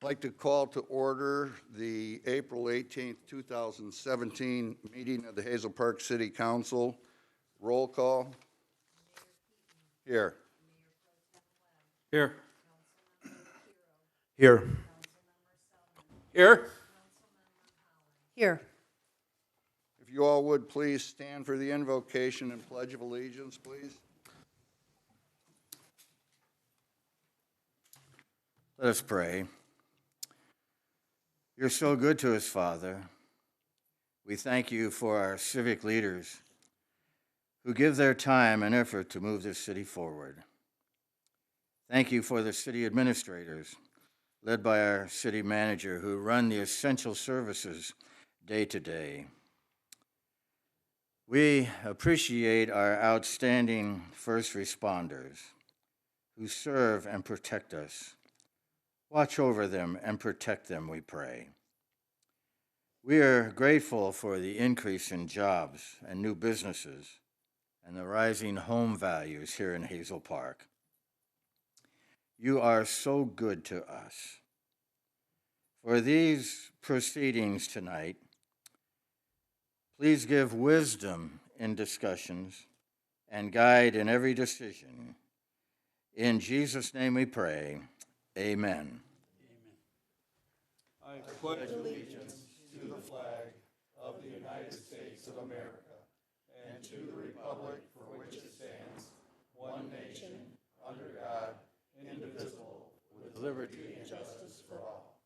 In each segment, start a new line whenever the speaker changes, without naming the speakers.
I'd like to call to order the April 18th, 2017 meeting of the Hazel Park City Council. Roll call. Here.
Here. Here. Here.
Here.
If you all would please stand for the invocation and pledge of allegiance, please. Let us pray. You're so good to us, Father. We thank you for our civic leaders who give their time and effort to move this city forward. Thank you for the city administrators, led by our city manager, who run the essential services day to day. We appreciate our outstanding first responders who serve and protect us. Watch over them and protect them, we pray. We are grateful for the increase in jobs and new businesses and the rising home values here in Hazel Park. You are so good to us. For these proceedings tonight, please give wisdom in discussions and guide in every decision. In Jesus' name we pray. Amen.
I pledge allegiance to the flag of the United States of America and to the republic for which it stands, one nation, under God, indivisible, with liberty and justice for all.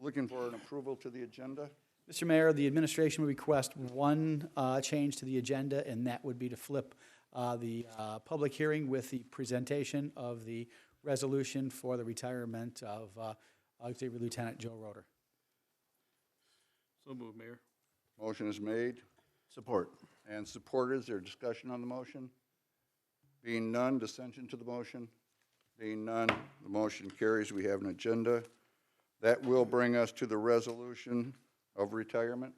Looking for an approval to the agenda?
Mr. Mayor, the administration would request one change to the agenda, and that would be to flip the public hearing with the presentation of the resolution for the retirement of Auxiliary Lieutenant Joe Roeder.
So moved, Mayor.
Motion is made.
Support.
And supported. Is there discussion on the motion? Being none, dissension to the motion? Being none, the motion carries. We have an agenda. That will bring us to the resolution of retirement.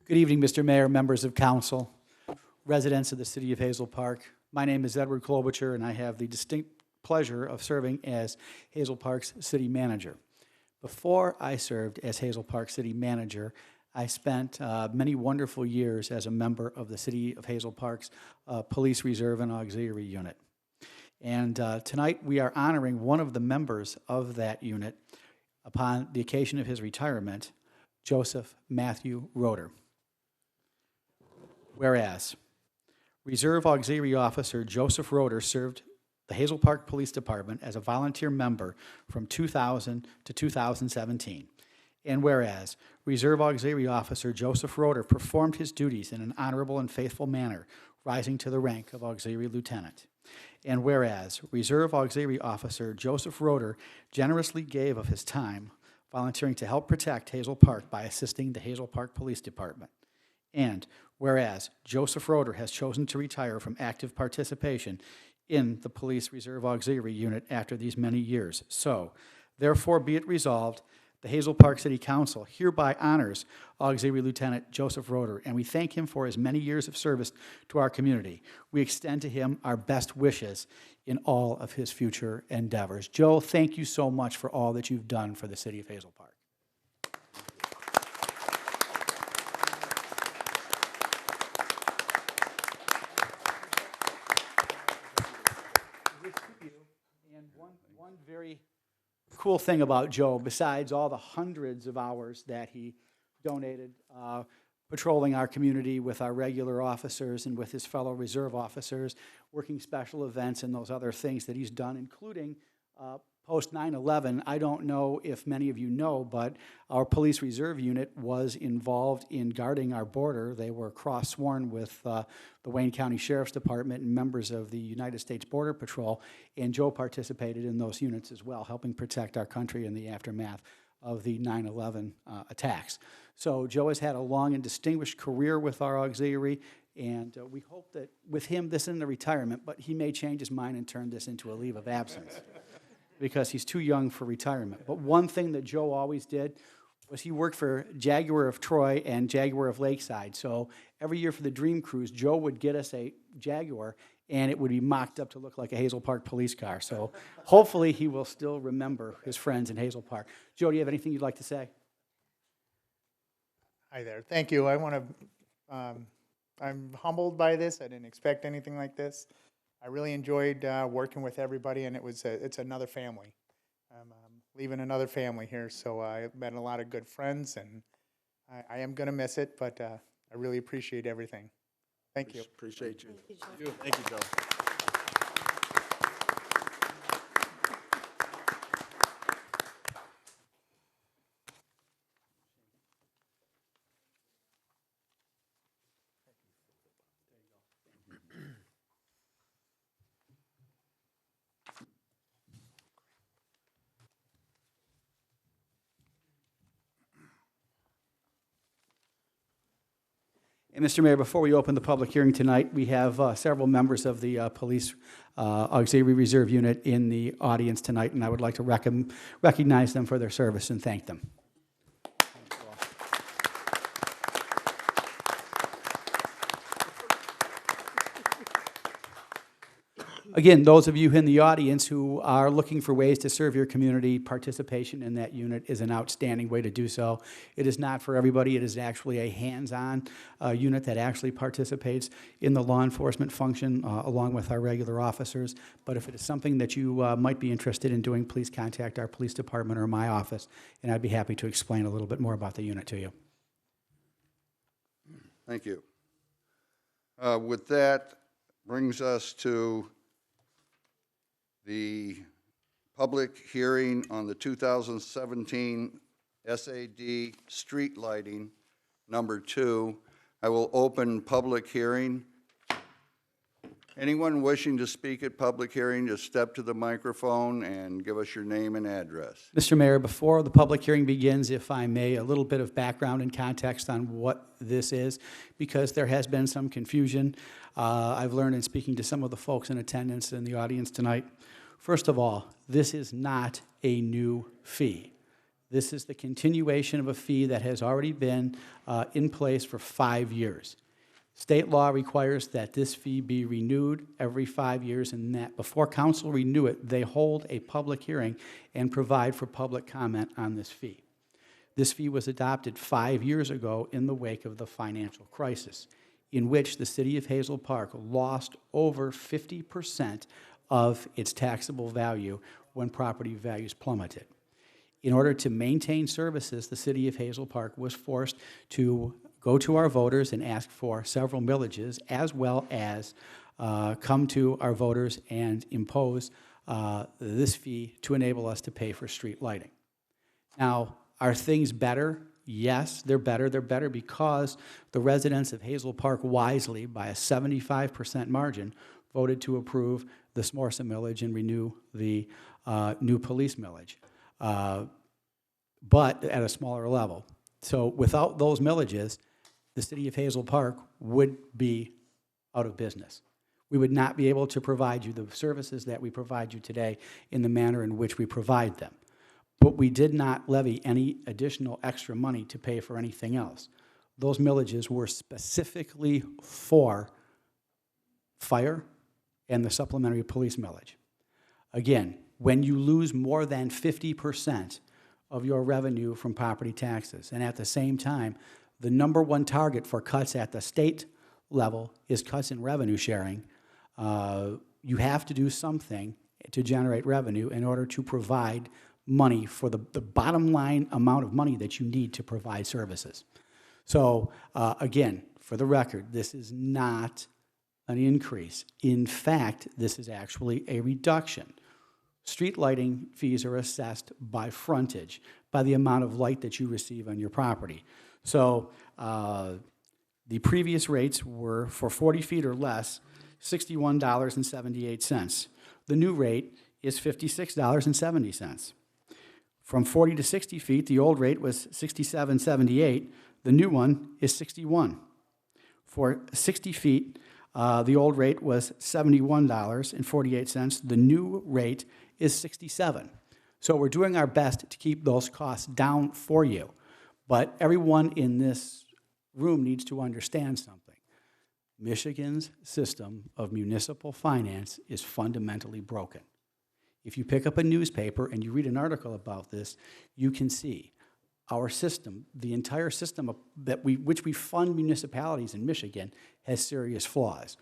Good evening, Mr. Mayor, members of council, residents of the city of Hazel Park. My name is Edward Klobuchar, and I have the distinct pleasure of serving as Hazel Park's city manager. Before I served as Hazel Park city manager, I spent many wonderful years as a member of the City of Hazel Park's Police Reserve and Auxiliary Unit. And tonight we are honoring one of the members of that unit upon the occasion of his retirement, Joseph Matthew Roeder. Whereas, Reserve Auxiliary Officer Joseph Roeder served the Hazel Park Police Department as a volunteer member from 2000 to 2017. And whereas, Reserve Auxiliary Officer Joseph Roeder performed his duties in an honorable and faithful manner, rising to the rank of Auxiliary Lieutenant. And whereas, Reserve Auxiliary Officer Joseph Roeder generously gave of his time, volunteering to help protect Hazel Park by assisting the Hazel Park Police Department. And whereas, Joseph Roeder has chosen to retire from active participation in the Police Reserve Auxiliary Unit after these many years. So, therefore be it resolved, the Hazel Park City Council hereby honors Auxiliary Lieutenant Joseph Roeder, and we thank him for his many years of service to our community. We extend to him our best wishes in all of his future endeavors. Joe, thank you so much for all that you've done for the city of Hazel Park. And one very cool thing about Joe, besides all the hundreds of hours that he donated patrolling our community with our regular officers and with his fellow reserve officers, working special events and those other things that he's done, including post 9/11, I don't know if many of you know, but our police reserve unit was involved in guarding our border. They were cross-sworn with the Wayne County Sheriff's Department and members of the United States Border Patrol, and Joe participated in those units as well, helping protect our country in the aftermath of the 9/11 attacks. So Joe has had a long and distinguished career with our auxiliary, And we hope that with him, this isn't a retirement, but he may change his mind and turn this into a leave of absence because he's too young for retirement. But one thing that Joe always did was he worked for Jaguar of Troy and Jaguar of Lakeside. So every year for the Dream Cruise, Joe would get us a Jaguar, and it would be mocked up to look like a Hazel Park police car. So hopefully he will still remember his friends in Hazel Park. Joe, do you have anything you'd like to say?
Hi there. Thank you. I want to, I'm humbled by this. I didn't expect anything like this. I really enjoyed working with everybody, and it's another family. I'm leaving another family here, so I've met a lot of good friends, and I am going to miss it, but I really appreciate everything. Thank you.
Appreciate you.
Thank you, Joe.
Thank you, Joe.
And Mr. Mayor, before we open the public hearing tonight, we have several members of the Police Auxiliary Reserve Unit in the audience tonight, and I would like to recognize them for their service and thank them. Again, those of you in the audience who are looking for ways to serve your community, participation in that unit is an outstanding way to do so. It is not for everybody. It is actually a hands-on unit that actually participates in the law enforcement function along with our regular officers. But if it is something that you might be interested in doing, please contact our police department or my office, and I'd be happy to explain a little bit more about the unit to you.
Thank you. With that, brings us to the public hearing on the 2017 SAD street lighting, number 2. I will open public hearing. Anyone wishing to speak at public hearing, just step to the microphone and give us your name and address.
Mr. Mayor, before the public hearing begins, if I may, a little bit of background and context on what this is, because there has been some confusion. I've learned in speaking to some of the folks in attendance in the audience tonight. First of all, this is not a new fee. This is the continuation of a fee that has already been in place for 5 years. State law requires that this fee be renewed every 5 years, and that before council renew it, they hold a public hearing and provide for public comment on this fee. This fee was adopted 5 years ago in the wake of the financial crisis, in which the city of Hazel Park lost over 50% of its taxable value when property values plummeted. In order to maintain services, the city of Hazel Park was forced to go to our voters and ask for several millages, as well as come to our voters and impose this fee to enable us to pay for street lighting. Now, are things better? Yes, they're better. They're better because the residents of Hazel Park wisely, by a 75% margin, voted to approve the SMORSA millage and renew the new police millage, but at a smaller level. So without those millages, the city of Hazel Park would be out of business. We would not be able to provide you the services that we provide you today in the manner in which we provide them. But we did not levy any additional extra money to pay for anything else. Those millages were specifically for fire and the supplementary police millage. Again, when you lose more than 50% of your revenue from property taxes, and at the same time, the number one target for cuts at the state level is cuts in revenue sharing, you have to do something to generate revenue in order to provide money for the bottom line amount of money that you need to provide services. So again, for the record, this is not an increase. In fact, this is actually a reduction. Street lighting fees are assessed by frontage, by the amount of light that you receive on your property. So the previous rates were, for 40 feet or less, $61.78. The new rate is $56.70. From 40 to 60 feet, the old rate was $67.78. The new one is $61. For 60 feet, the old rate was $71.48. The new rate is $67. So we're doing our best to keep those costs down for you. But everyone in this room needs to understand something. Michigan's system of municipal finance is fundamentally broken. If you pick up a newspaper and you read an article about this, you can see our system, the entire system which we fund municipalities in Michigan, has serious flaws.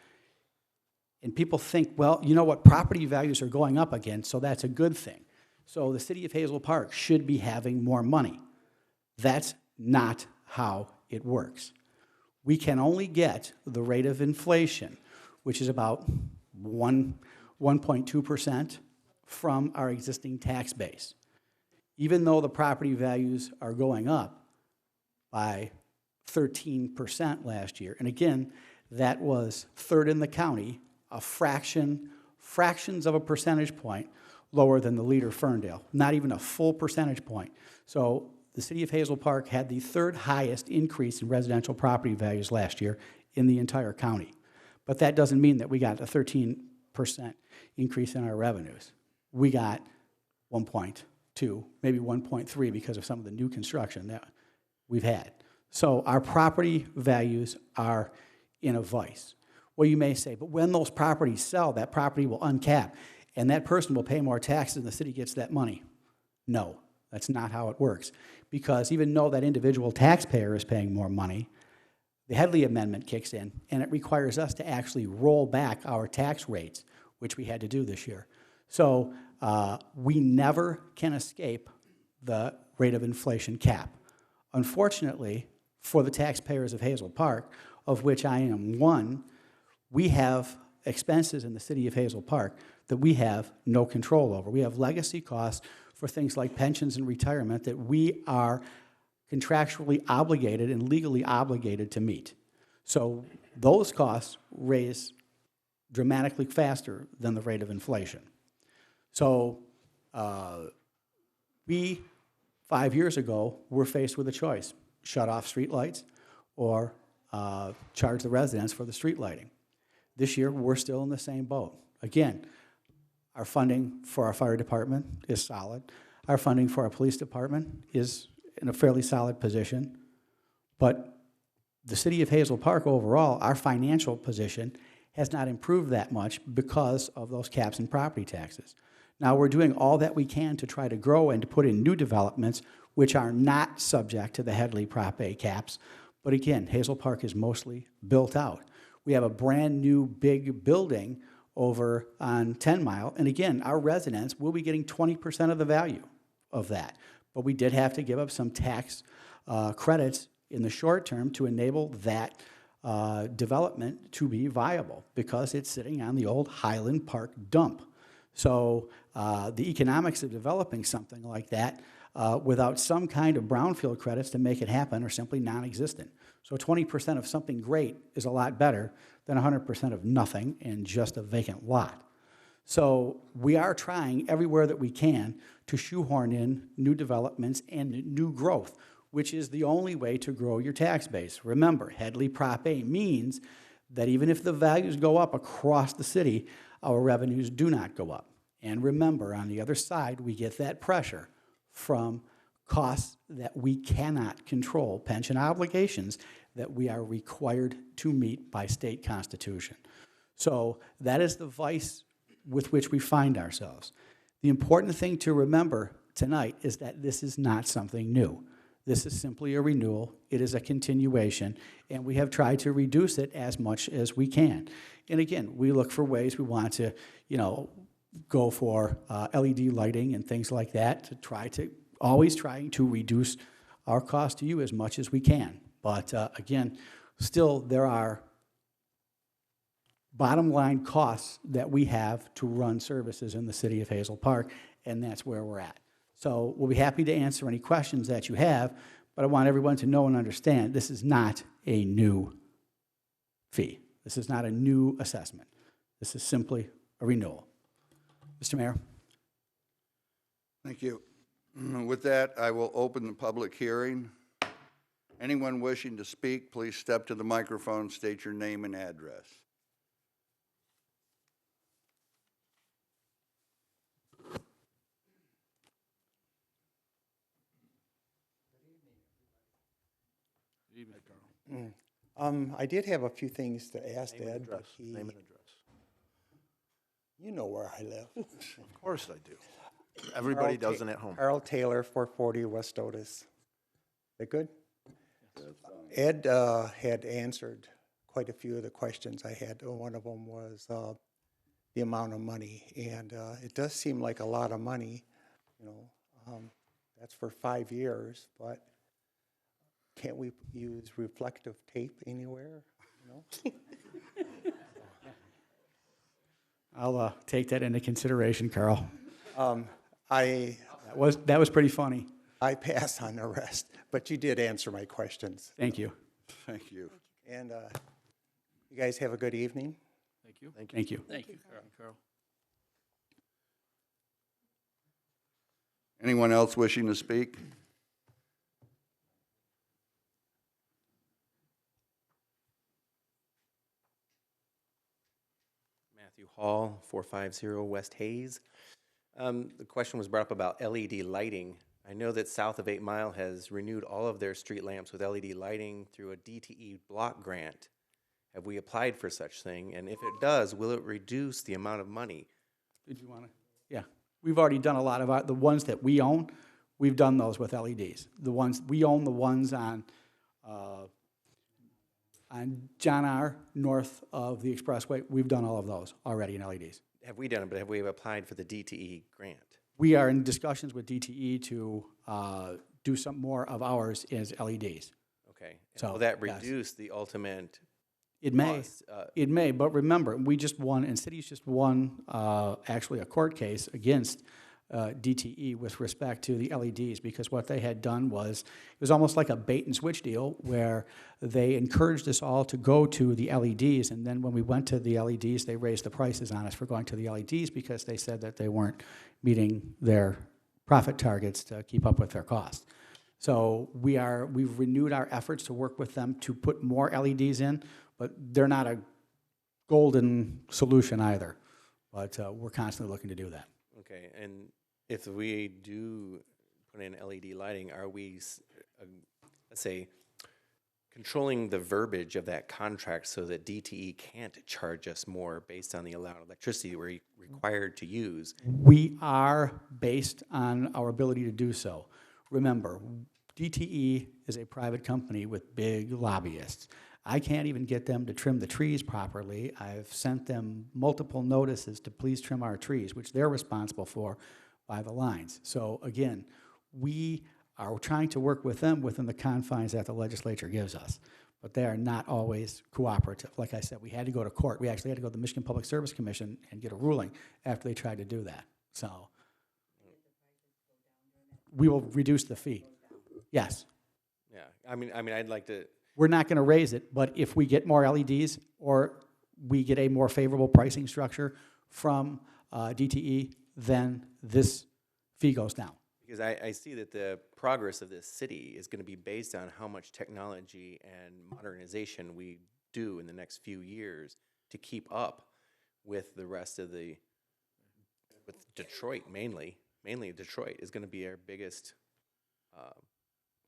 And people think, well, you know what, property values are going up again, so that's a good thing. So the city of Hazel Park should be having more money. That's not how it works. We can only get the rate of inflation, which is about 1.2% from our existing tax base. Even though the property values are going up by 13% last year, and again, that was third in the county, fractions of a percentage point lower than the leader Ferndale, not even a full percentage point. So the city of Hazel Park had the third highest increase in residential property values last year in the entire county. But that doesn't mean that we got a 13% increase in our revenues. We got 1.2, maybe 1.3 because of some of the new construction that we've had. So our property values are in a vice. Well, you may say, but when those properties sell, that property will uncap, and that person will pay more taxes and the city gets that money. No, that's not how it works. Because even though that individual taxpayer is paying more money, the Headley Amendment kicks in, and it requires us to actually roll back our tax rates, which we had to do this year. So we never can escape the rate of inflation cap. Unfortunately, for the taxpayers of Hazel Park, of which I am one, we have expenses in the city of Hazel Park that we have no control over. We have legacy costs for things like pensions and retirement that we are contractually obligated and legally obligated to meet. So those costs raise dramatically faster than the rate of inflation. So we, 5 years ago, were faced with a choice: shut off streetlights or charge the residents for the street lighting. This year, we're still in the same boat. Again, our funding for our fire department is solid. Our funding for our police department is in a fairly solid position. But the city of Hazel Park overall, our financial position has not improved that much because of those caps and property taxes. Now, we're doing all that we can to try to grow and to put in new developments which are not subject to the Headley Prop A caps. But again, Hazel Park is mostly built out. We have a brand new big building over on 10 Mile, and again, our residents will be getting 20% of the value of that. But we did have to give up some tax credits in the short term to enable that development to be viable because it's sitting on the old Highland Park dump. So the economics of developing something like that without some kind of brownfield credits to make it happen are simply non-existent. So 20% of something great is a lot better than 100% of nothing and just a vacant lot. So we are trying everywhere that we can to shoehorn in new developments and new growth, which is the only way to grow your tax base. Remember, Headley Prop A means that even if the values go up across the city, our revenues do not go up. And remember, on the other side, we get that pressure from costs that we cannot control, pension obligations that we are required to meet by state constitution. So that is the vice with which we find ourselves. The important thing to remember tonight is that this is not something new. This is simply a renewal. It is a continuation, and we have tried to reduce it as much as we can. And again, we look for ways we want to, go for LED lighting and things like that to always trying to reduce our cost to you as much as we can. But again, still there are bottom line costs that we have to run services in the city of Hazel Park, and that's where we're at. So we'll be happy to answer any questions that you have, but I want everyone to know and understand this is not a new fee. This is not a new assessment. This is simply a renewal. Mr. Mayor.
Thank you. With that, I will open the public hearing. Anyone wishing to speak, please step to the microphone, state your name and address.
I did have a few things to ask Ed, but
Name and address.
you know where I live.
Of course I do. Everybody doesn't at home.
Carl Taylor, 440 West Otis. Is that good? Ed had answered quite a few of the questions I had. One of them was the amount of money, and it does seem like a lot of money, you know. That's for 5 years, but can't we use reflective tape anywhere, you know?
I'll take that into consideration, Carl.
I
That was pretty funny.
pass on the rest, but you did answer my questions.
Thank you.
Thank you.
And you guys have a good evening.
Thank you.
Thank you.
Thank you, Carl.
Anyone else wishing to speak?
Matthew Hall, 450 West Hayes. The question was brought up about LED lighting. I know that south of 8 Mile has renewed all of their street lamps with LED lighting through a DTE block grant. Have we applied for such thing? And if it does, will it reduce the amount of money?
Did you want to? Yeah. We've already done a lot of the ones that we own, we've done those with LEDs. The ones, we own the ones on John R., north of the expressway. We've done all of those already in LEDs.
Have we done it, but have we applied for the DTE grant?
We are in discussions with DTE to do some more of ours as LEDs.
Okay. And
So,
will that
yes.
reduce the ultimate
It may,
cost?
it may, but remember, we just won, and cities just won actually a court case against DTE with respect to the LEDs, because what they had done was, it was almost like a bait and switch deal where they encouraged us all to go to the LEDs, and then when we went to the LEDs, they raised the prices on us for going to the LEDs because they said that they weren't meeting their profit targets to keep up with their cost. So we've renewed our efforts to work with them to put more LEDs in, but they're not a golden solution either. But we're constantly looking to do that.
Okay, and if we do put in LED lighting, are we, let's say, controlling the verbiage of that contract so that DTE can't charge us more based on the amount of electricity we're required to use?
We are based on our ability to do so. Remember, DTE is a private company with big lobbyists. I can't even get them to trim the trees properly. I've sent them multiple notices to please trim our trees, which they're responsible for by the lines. So again, we are trying to work with them within the confines that the legislature gives us, but they are not always cooperative. Like I said, we had to go to court. We actually had to go to the Michigan Public Service Commission and get a ruling after they tried to do that. So we will reduce the fee. Yes.
Yeah, I mean, I'd like to,
We're not going to raise it, but if we get more LEDs or we get a more favorable pricing structure from DTE, then this fee goes down.
because I see that the progress of this city is going to be based on how much technology and modernization we do in the next few years to keep up with the rest of the, with Detroit mainly Detroit is going to be our biggest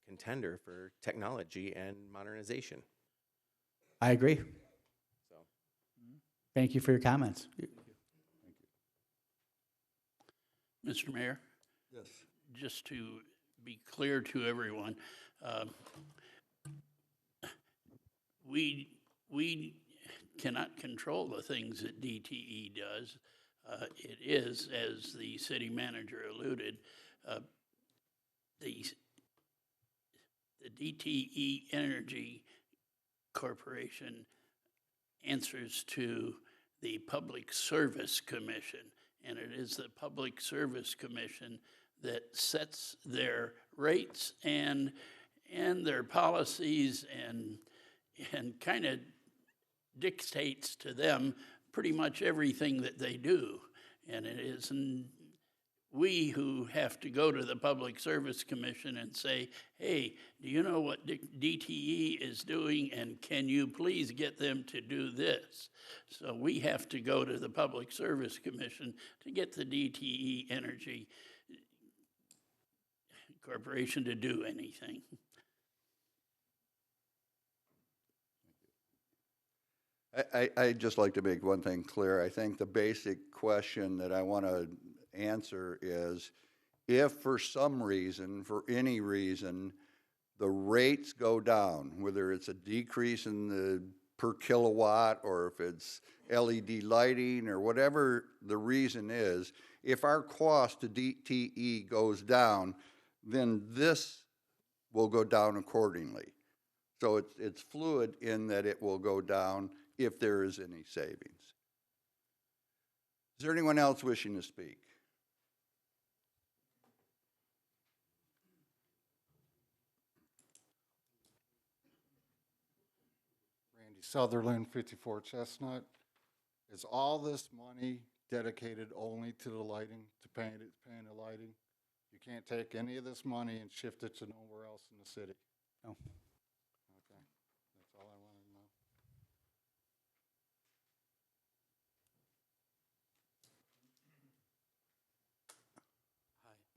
contender for technology and modernization.
I agree.
So,
Thank you for your comments.
Mr. Mayor,
Yes.
just to be clear to everyone, we cannot control the things that DTE does. It is, as the city manager alluded, the DTE Energy Corporation answers to the Public Service Commission, and it is the Public Service Commission that sets their rates and their policies and kind of dictates to them pretty much everything that they do. And it isn't, we who have to go to the Public Service Commission and say, hey, do you know what DTE is doing, and can you please get them to do this? So we have to go to the Public Service Commission to get the DTE Energy Corporation to do anything.
I'd just like to make one thing clear. I think the basic question that I want to answer is, if for some reason, for any reason, the rates go down, whether it's a decrease in the per kilowatt or if it's LED lighting or whatever the reason is, if our cost to DTE goes down, then this will go down accordingly. So it's fluid in that it will go down if there is any savings. Is there anyone else wishing to speak?
Randy Sutherland, 54 Chestnut. Is all this money dedicated only to the lighting, to paying the lighting? You can't take any of this money and shift it to nowhere else in the city?
No.
Okay, that's all I wanted to know.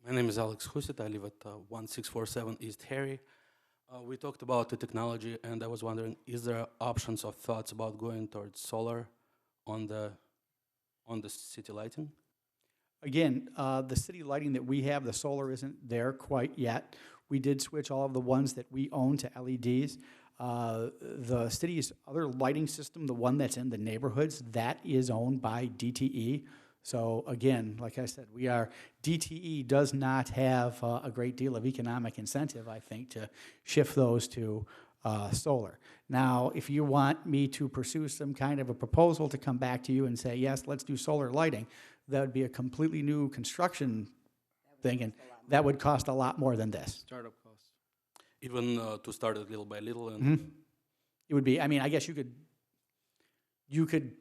My name is Alex Husit. I live at 1647 East Harry. We talked about the technology, and I was wondering, is there options or thoughts about going towards solar on the city lighting?
Again, the city lighting that we have, the solar isn't there quite yet. We did switch all of the ones that we own to LEDs. The city's other lighting system, the one that's in the neighborhoods, that is owned by DTE. So again, like I said, DTE does not have a great deal of economic incentive, I think, to shift those to solar. Now, if you want me to pursue some kind of a proposal to come back to you and say, yes, let's do solar lighting, that would be a completely new construction thing, and that would cost a lot more than this.
Startup costs. Even to start it little by little? And
It would be, I mean, I guess you could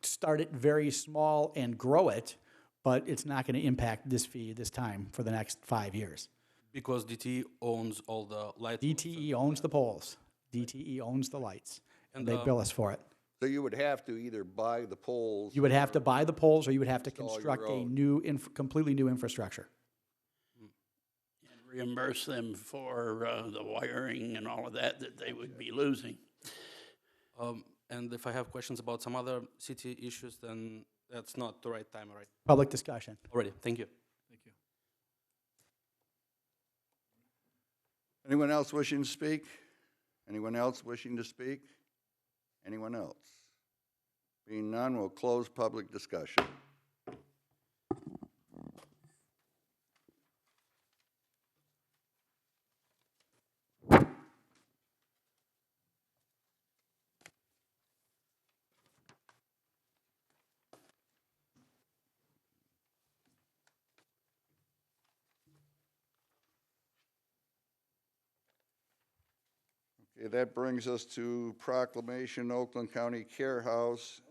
start it very small and grow it, but it's not going to impact this fee this time for the next 5 years.
Because DTE owns all the lights?
DTE owns the poles. DTE owns the lights, and they bill us for it.
So you would have to either buy the poles.
You would have to buy the poles, or you would have to
Install your
construct a
own.
new, completely new infrastructure.
And reimburse them for the wiring and all of that they would be losing.
And if I have questions about some other city issues, then that's not the right time, right?
Public discussion.
Already, thank you.
Thank you.
Anyone else wishing to speak? Anyone else wishing to speak? Anyone else? Being none, we'll close public discussion. Okay, that brings us to proclamation, Oakland County Care House.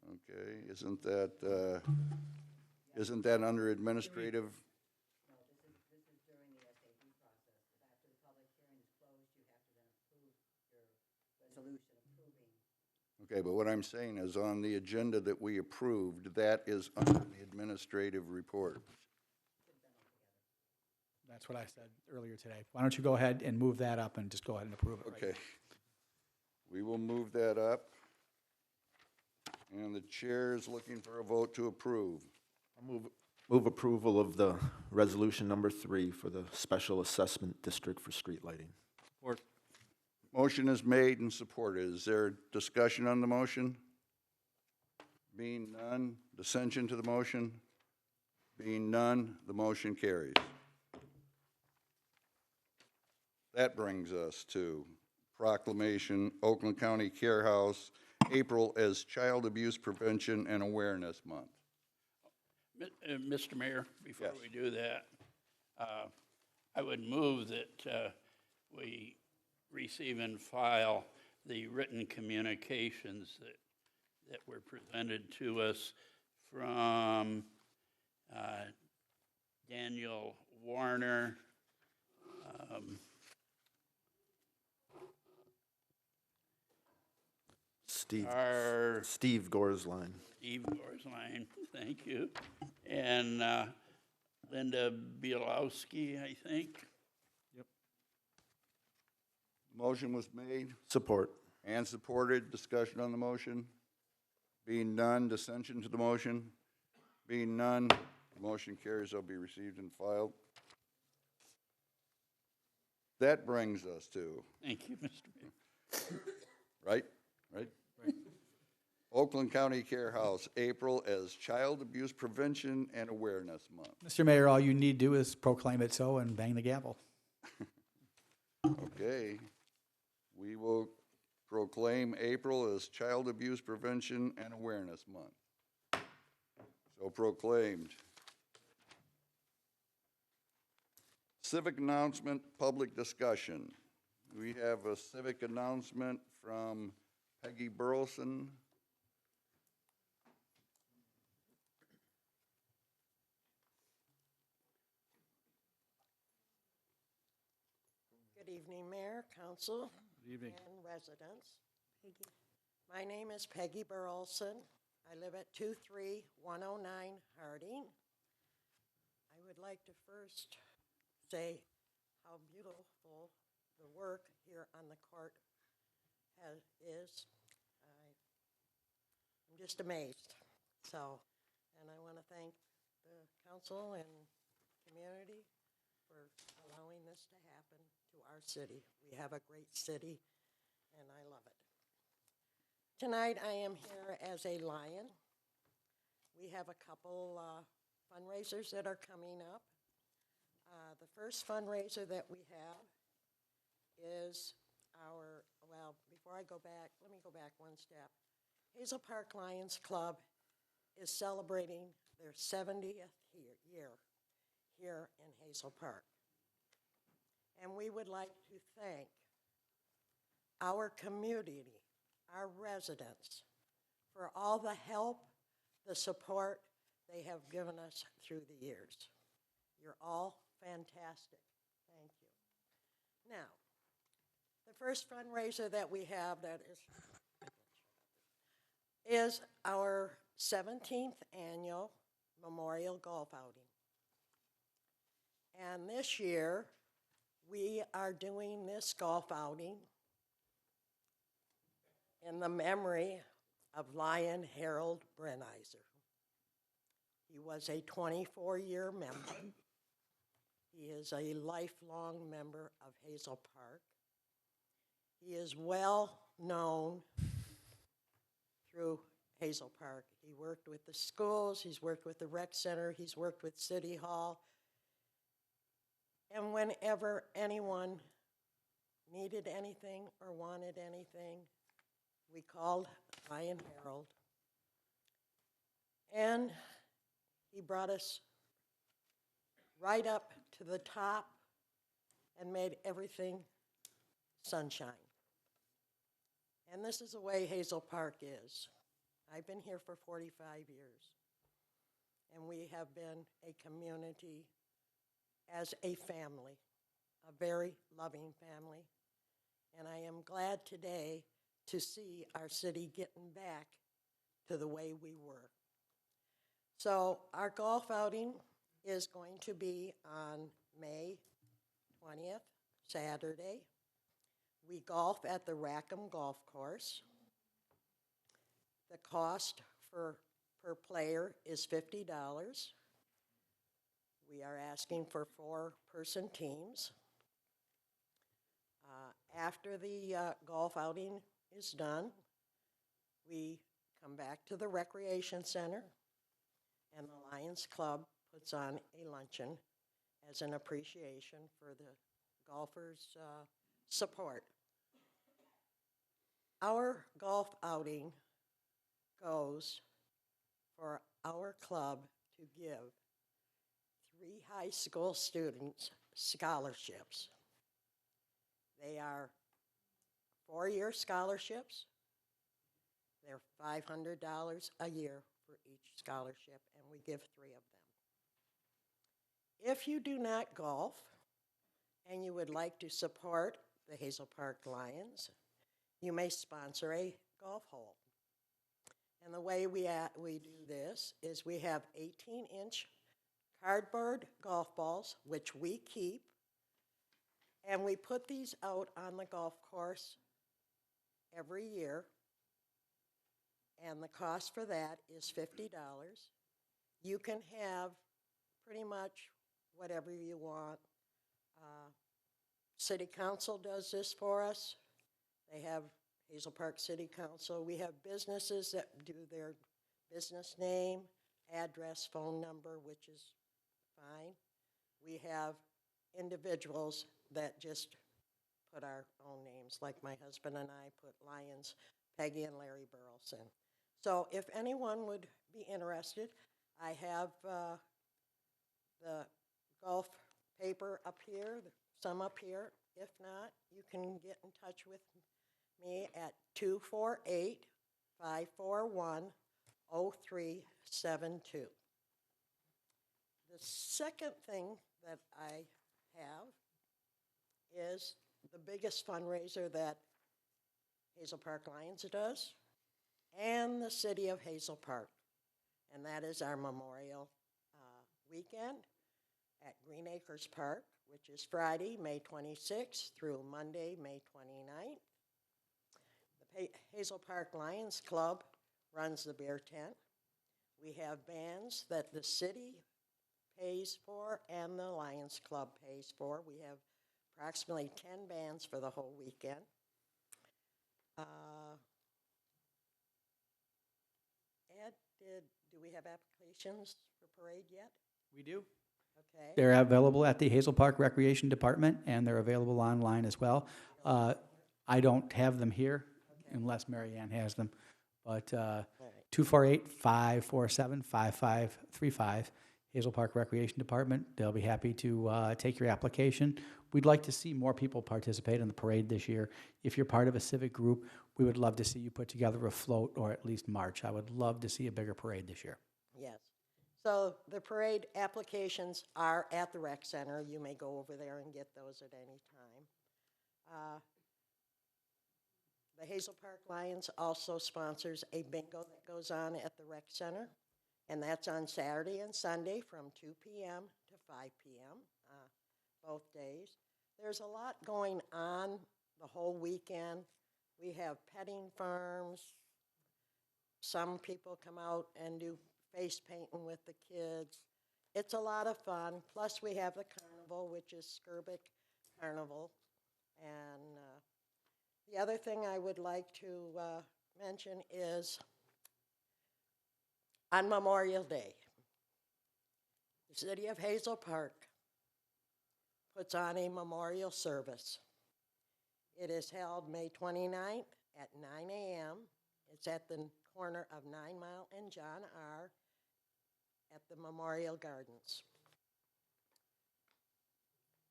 Okay, isn't that under administrative? Okay, but what I'm saying is on the agenda that we approved, that is under the administrative report.
That's what I said earlier today. Why don't you go ahead and move that up and just go ahead and approve it right
Okay. We will move that up. And the chair is looking for a vote to approve.
Move approval of the resolution number 3 for the Special Assessment District for street lighting.
Support.
Motion is made and supported. Is there discussion on the motion? Being none, dissension to the motion? Being none, the motion carries. That brings us to proclamation, Oakland County Care House, April as Child Abuse Prevention and Awareness Month.
Mr. Mayor, before
Yes.
we do that, I would move that we receive and file the written communications that that were presented to us from Daniel Warner,
Steve Gorsline.
Steve Gorsline, thank you, and Linda Bielowski, I think.
Motion was made
Support.
and supported. Discussion on the motion. Being none, dissension to the motion. Being none, motion carries. They'll be received and filed. That brings us to,
Thank you, Mr. Mayor.
right? Oakland County Care House, April as Child Abuse Prevention and Awareness Month.
Mr. Mayor, all you need to do is proclaim it so and bang the gavel.
Okay. We will proclaim April as Child Abuse Prevention and Awareness Month. So proclaimed. Civic announcement, public discussion. We have a civic announcement from Peggy Burleson.
Good evening, Mayor, Council,
Good evening.
and residents. My name is Peggy Burleson. I live at 23109 Harding. I would like to first say how beautiful the work here on the court is. I'm just amazed. And I want to thank the council and community for allowing this to happen to our city. We have a great city, and I love it. Tonight, I am here as a Lion. We have a couple fundraisers that are coming up. The first fundraiser that we have is before I go back, let me go back one step. Hazel Park Lions Club is celebrating their 70th year here in Hazel Park. And we would like to thank our community, our residents, for all the help, the support they have given us through the years. You're all fantastic. Thank you. Now, the first fundraiser that we have that is our 17th annual Memorial Golf Outing. And this year, we are doing this golf outing in the memory of Lion Harold Brenizer. He was a 24-year member. He is a lifelong member of Hazel Park. He is well known through Hazel Park. He worked with the schools, he's worked with the rec center, he's worked with City Hall. And whenever anyone needed anything or wanted anything, we called Lion Harold. And he brought us right up to the top and made everything sunshine. And this is the way Hazel Park is. I've been here for 45 years, and we have been a community as a family, a very loving family. And I am glad today to see our city getting back to the way we were. So our golf outing is going to be on May 20th, Saturday. We golf at the Rackham Golf Course. The cost per player is $50. We are asking for 4-person teams. After the golf outing is done, we come back to the Recreation Center, and the Lions Club puts on a luncheon as an appreciation for the golfers' support. Our golf outing goes for our club to give 3 high school students scholarships. They are 4-year scholarships, They're $500 a year for each scholarship, and we give 3 of them. If you do not golf and you would like to support the Hazel Park Lions, you may sponsor a golf hole. And the way we do this is we have 18-inch cardboard golf balls, which we keep, and we put these out on the golf course every year, and the cost for that is $50. You can have pretty much whatever you want. City Council does this for us. They have Hazel Park City Council. We have businesses that do their business name, address, phone number, which is fine. We have individuals that just put our own names, like my husband and I put Lions, Peggy and Larry Burleson. So if anyone would be interested, I have the golf paper up here, some up here. If not, you can get in touch with me at 248-541-0372. The second thing that I have is the biggest fundraiser that Hazel Park Lions does, and the city of Hazel Park, and that is our Memorial Weekend at Green Acres Park, which is Friday, May 26th through Monday, May 29th. The Hazel Park Lions Club runs the beer tent. We have bands that the city pays for and the Lions Club pays for. We have approximately 10 bands for the whole weekend. Ed, do we have applications for parade yet?
We do.
Okay.
They're available at the Hazel Park Recreation Department, and they're available online as well. I don't have them here unless Mary Ann has them. But 248-547-5535, Hazel Park Recreation Department. They'll be happy to take your application. We'd like to see more people participate in the parade this year. If you're part of a civic group, we would love to see you put together a float or at least march. I would love to see a bigger parade this year.
Yes. So the parade applications are at the rec center. You may go over there and get those at any time. The Hazel Park Lions also sponsors a bingo that goes on at the rec center, and that's on Saturday and Sunday from 2 p.m. to 5 p.m., both days. There's a lot going on the whole weekend. We have petting farms. Some people come out and do face painting with the kids. It's a lot of fun. Plus, we have the carnival, which is Skirbic Carnival. And the other thing I would like to mention is on Memorial Day, the city of Hazel Park puts on a memorial service. It is held May 29th at 9 a.m. It's at the corner of 9 Mile and John R. at the Memorial Gardens.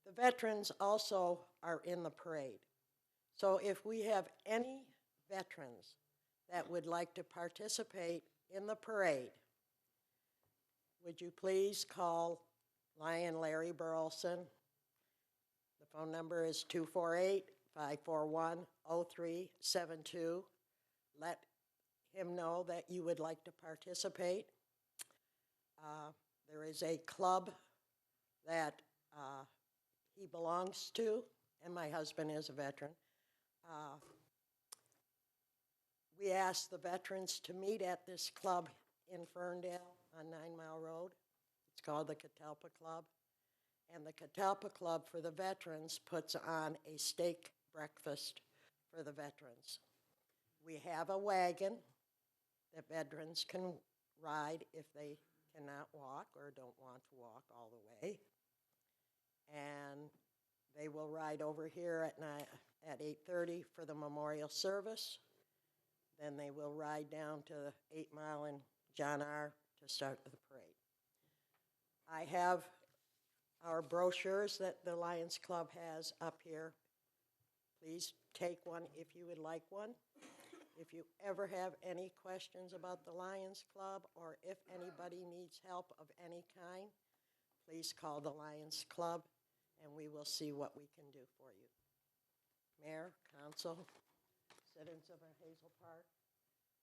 The veterans also are in the parade. So if we have any veterans that would like to participate in the parade, would you please call Lion Larry Burleson? The phone number is 248-541-0372. Let him know that you would like to participate. There is a club that he belongs to, and my husband is a veteran. We asked the veterans to meet at this club in Ferndale on 9 Mile Road. It's called the Catalpa Club. And the Catalpa Club for the veterans puts on a steak breakfast for the veterans. We have a wagon that veterans can ride if they cannot walk or don't want to walk all the way. And they will ride over here at 8:30 for the memorial service. Then they will ride down to 8 Mile and John R. to start the parade. I have our brochures that the Lions Club has up here. Please take one if you would like one. If you ever have any questions about the Lions Club, or if anybody needs help of any kind, please call the Lions Club, and we will see what we can do for you. Mayor, council, citizens of Hazel Park,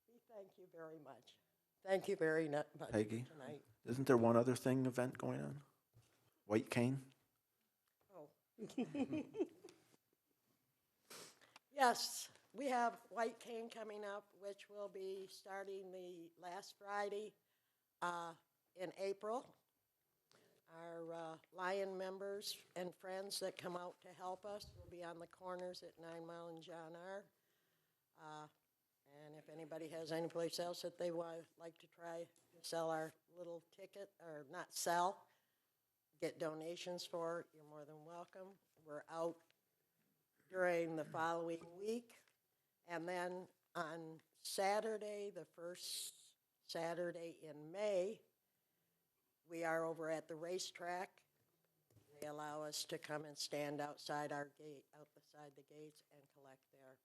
we thank you very much. Thank you very much
Peggy?
tonight.
Isn't there one other event going on? White Cane?
Oh. Yes, we have White Cane coming up, which will be starting the last Friday in April. Our Lion members and friends that come out to help us will be on the corners at 9 Mile and John R. And if anybody has any place else that they would like to try to sell our little ticket, or not sell, get donations for, you're more than welcome. We're out during the following week. And then on Saturday, the first Saturday in May, we are over at the racetrack. They allow us to come and stand outside our gate, outside the gates, and collect there.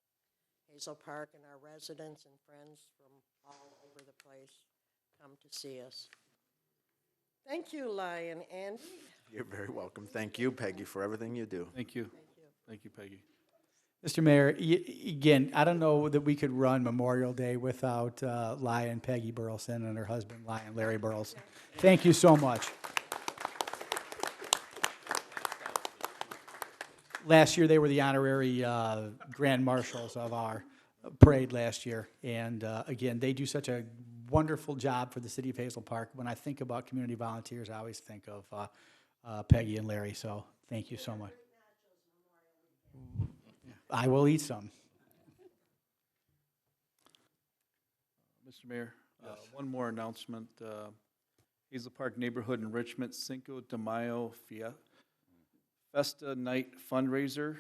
Hazel Park and our residents and friends from all over the place come to see us. Thank you, Lion Andy.
You're very welcome. Thank you, Peggy, for everything you do.
Thank you.
Thank you.
Thank you, Peggy.
Mr. Mayor, again, I don't know that we could run Memorial Day without Lion Peggy Burleson and her husband, Lion Larry Burleson. Thank you so much. Last year, they were the honorary grand marshals of our parade last year. And again, they do such a wonderful job for the city of Hazel Park. When I think about community volunteers, I always think of Peggy and Larry. So thank you so much. I will eat some.
Mr. Mayor, one more announcement. Hazel Park Neighborhood Enrichment Cinco de Mayo Festa Night fundraiser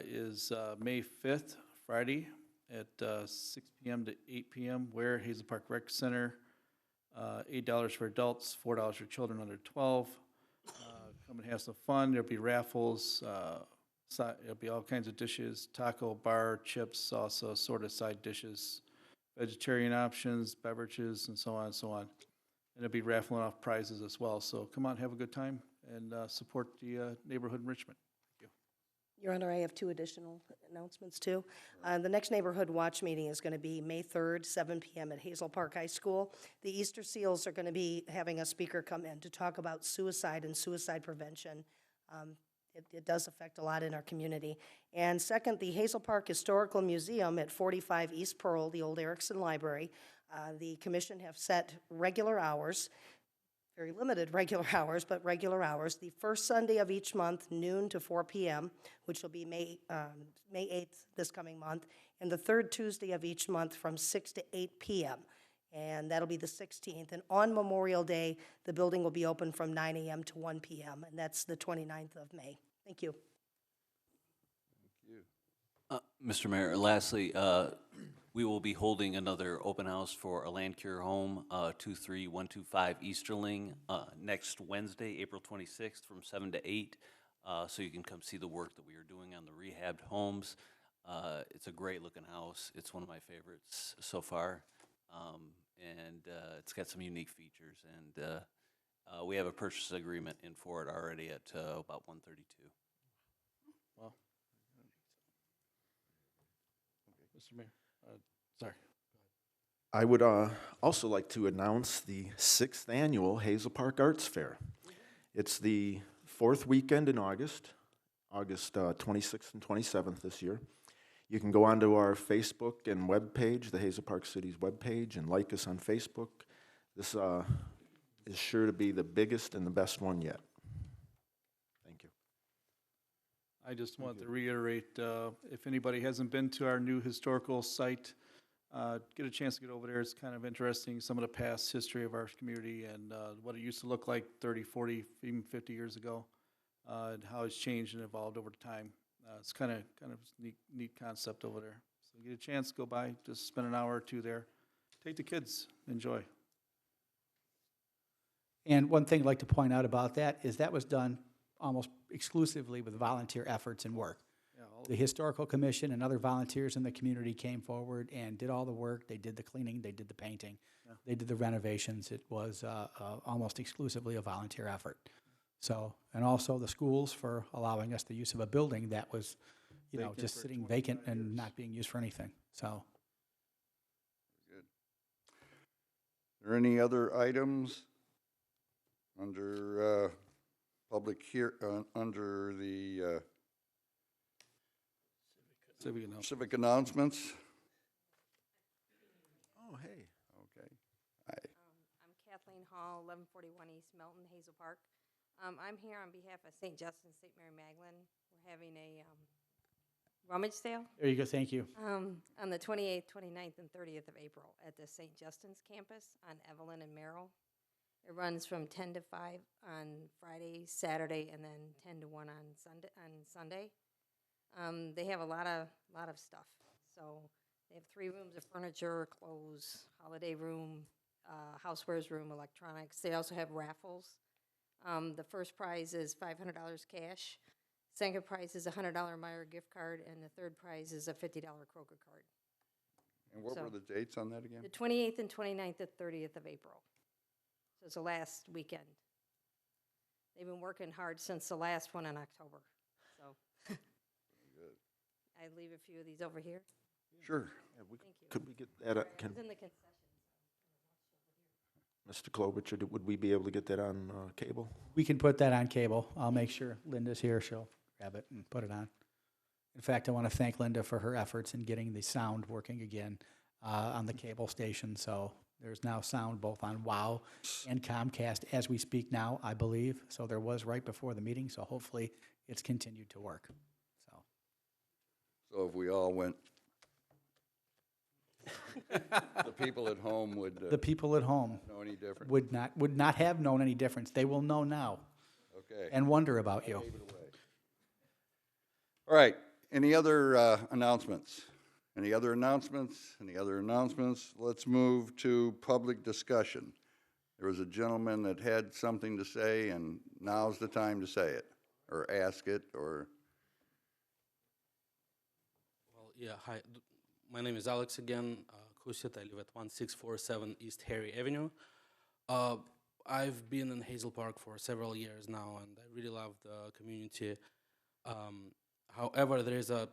is May 5th, Friday, at 6 p.m. to 8 p.m. Where Hazel Park Rec Center, $8 for adults, $4 for children under 12. Come and have some fun. There'll be raffles. There'll be all kinds of dishes, taco bar, chips, salsa, assorted side dishes, vegetarian options, beverages, and so on and so on. And there'll be raffling off prizes as well. So come on, have a good time, and support the neighborhood enrichment. Thank you.
Your Honor, I have 2 additional announcements, too. The next Neighborhood Watch meeting is going to be May 3rd, 7 p.m. at Hazel Park High School. The Easter Seals are going to be having a speaker come in to talk about suicide and suicide prevention. It does affect a lot in our community. And second, the Hazel Park Historical Museum at 45 East Pearl, the old Erickson Library, the commission have set regular hours, very limited regular hours, but regular hours, the first Sunday of each month, noon to 4 p.m., which will be May 8th this coming month, and the third Tuesday of each month from 6 to 8 p.m., and that'll be the 16th. And on Memorial Day, the building will be open from 9 a.m. to 1 p.m., and that's the 29th of May. Thank you.
Mr. Mayor, lastly, we will be holding another open house for a land cure home, 23125 Easterling, next Wednesday, April 26th from 7 to 8, so you can come see the work that we are doing on the rehabbed homes. It's a great looking house. It's one of my favorites so far, and it's got some unique features, and we have a purchase agreement in for it already at about 132.
Well, Mr. Mayor, sorry.
I would also like to announce the 6th annual Hazel Park Arts Fair. It's the 4th weekend in August, August 26th and 27th this year. You can go onto our Facebook and web page, the Hazel Park City's web page, and like us on Facebook. This is sure to be the biggest and the best one yet. Thank you.
I just want to reiterate, if anybody hasn't been to our new historical site, get a chance to get over there. It's kind of interesting, some of the past history of our community and what it used to look like 30, 40, even 50 years ago, and how it's changed and evolved over time. It's kind of neat concept over there. So get a chance, go by, just spend an hour or two there. Take the kids, enjoy.
And one thing I'd like to point out about that is that was done almost exclusively with volunteer efforts and work.
Yeah,
The Historical Commission and other volunteers in the community came forward and did all the work. They did the cleaning, they did the painting, they did the renovations. It was almost exclusively a volunteer effort. So, and also the schools for allowing us the use of a building that was,
Vacant
just
for
sitting
25
vacant and
years.
not being used for anything. So,
Good. Are there any other items under public under the
Civic announcement.
civic announcements?
Oh, hey.
Okay.
I'm Kathleen Hall, 1141 East Melton, Hazel Park. I'm here on behalf of St. Justin, St. Mary Magdalene. We're having a rummage sale
there you go, thank you.
on the 28th, 29th, and 30th of April at the St. Justin's campus on Evelyn and Merrill. It runs from 10 to 5 on Friday, Saturday, and then 10 to 1 on Sunday. They have a lot of stuff. So they have 3 rooms of furniture, clothes, holiday room, housewares room, electronics. They also have raffles. The first prize is $500 cash. Second prize is a $100 Meijer gift card, and the third prize is a $50 Kroger card.
And what
So-
were the dates on that again?
The 28th and 29th and 30th of April. So it's the last weekend. They've been working hard since the last one in October. So I leave a few of these over here.
Sure.
Yeah,
Thank you.
Could we get that,
It's in the concession.
Mr. Klobuchar, would we be able to get that on cable?
We can put that on cable. I'll make sure Linda's here. She'll grab it and put it on. In fact, I want to thank Linda for her efforts in getting the sound working again on the cable station. So there's now sound both on WOW and Comcast as we speak now, I believe. So there was right before the meeting, so hopefully it's continued to work. So
So if we all went, the people at home would
the people at home
know any different?
would not have known any difference. They will know now
Okay.
and wonder about you.
All right, any other announcements? Any other announcements? Any other announcements? Let's move to public discussion. There was a gentleman that had something to say, and now's the time to say it, or ask it, or,
Well, yeah, hi. My name is Alex again, Kusit. I live at 1647 East Harry Avenue. I've been in Hazel Park for several years now, and I really love the community. However, there is a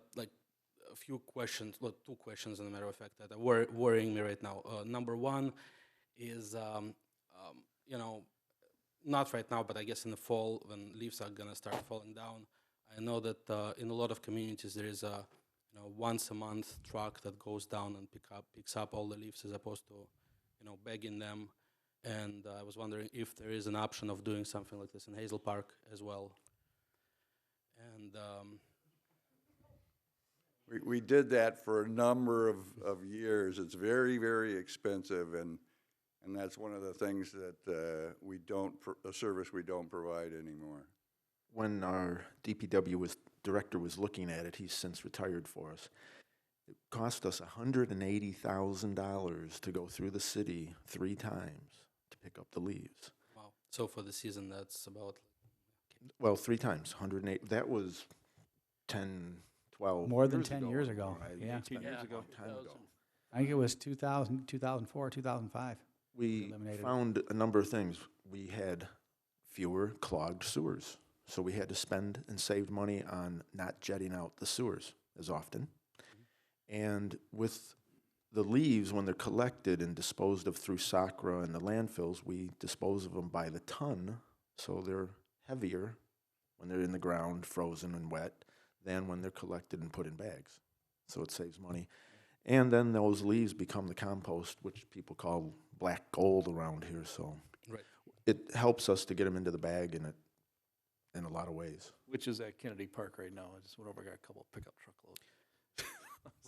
few questions, well, 2 questions, as a matter of fact, that are worrying me right now. Number one is, not right now, but I guess in the fall when leaves are gonna start falling down. I know that in a lot of communities there is a once a month truck that goes down and picks up all the leaves as opposed to bagging them. And I was wondering if there is an option of doing something like this in Hazel Park as well. And
we did that for a number of years. It's very, very expensive, and that's one of the things that we don't, a service we don't provide anymore.
When our DPW director was looking at it, he's since retired for us. It cost us $180,000 to go through the city 3 times to pick up the leaves.
wow, so for the season that's about
Well, 3 times, 108. That was 10, 12
More than
years
10 years ago, yeah.
18 years ago.
2000.
I think it was 2000, 2004, 2005.
We
Eliminated it.
found a number of things. We had fewer clogged sewers, so we had to spend and save money on not jetting out the sewers as often. And with the leaves, when they're collected and disposed of through SACRA and the landfills, we dispose of them by the ton, so they're heavier when they're in the ground, frozen and wet, than when they're collected and put in bags. So it saves money. And then those leaves become the compost, which people call black gold around here. So
Right.
it helps us to get them into the bag in a lot of ways.
Which is at Kennedy Park right now. I just went over, got a couple pickup truckloads.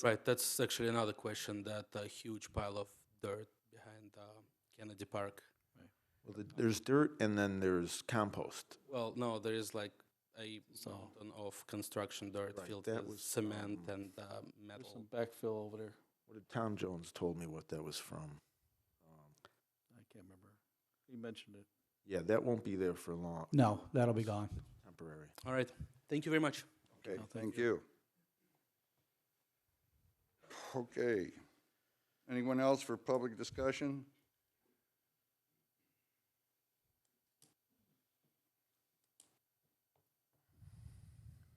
Right, that's actually another question, that huge pile of dirt behind Kennedy Park.
Well, there's dirt and then there's compost.
Well, no, there is like a mountain of construction dirt
Right,
filled
that
with
was,
cement and
There's
metal.
some backfill over there.
What did Tom Jones told me what that was from?
I can't remember. He mentioned it.
Yeah, that won't be there for long.
No, that'll be gone.
Temporary.
All right, thank you very much.
Okay,
No, thank
thank you.
Okay. Anyone else for public discussion?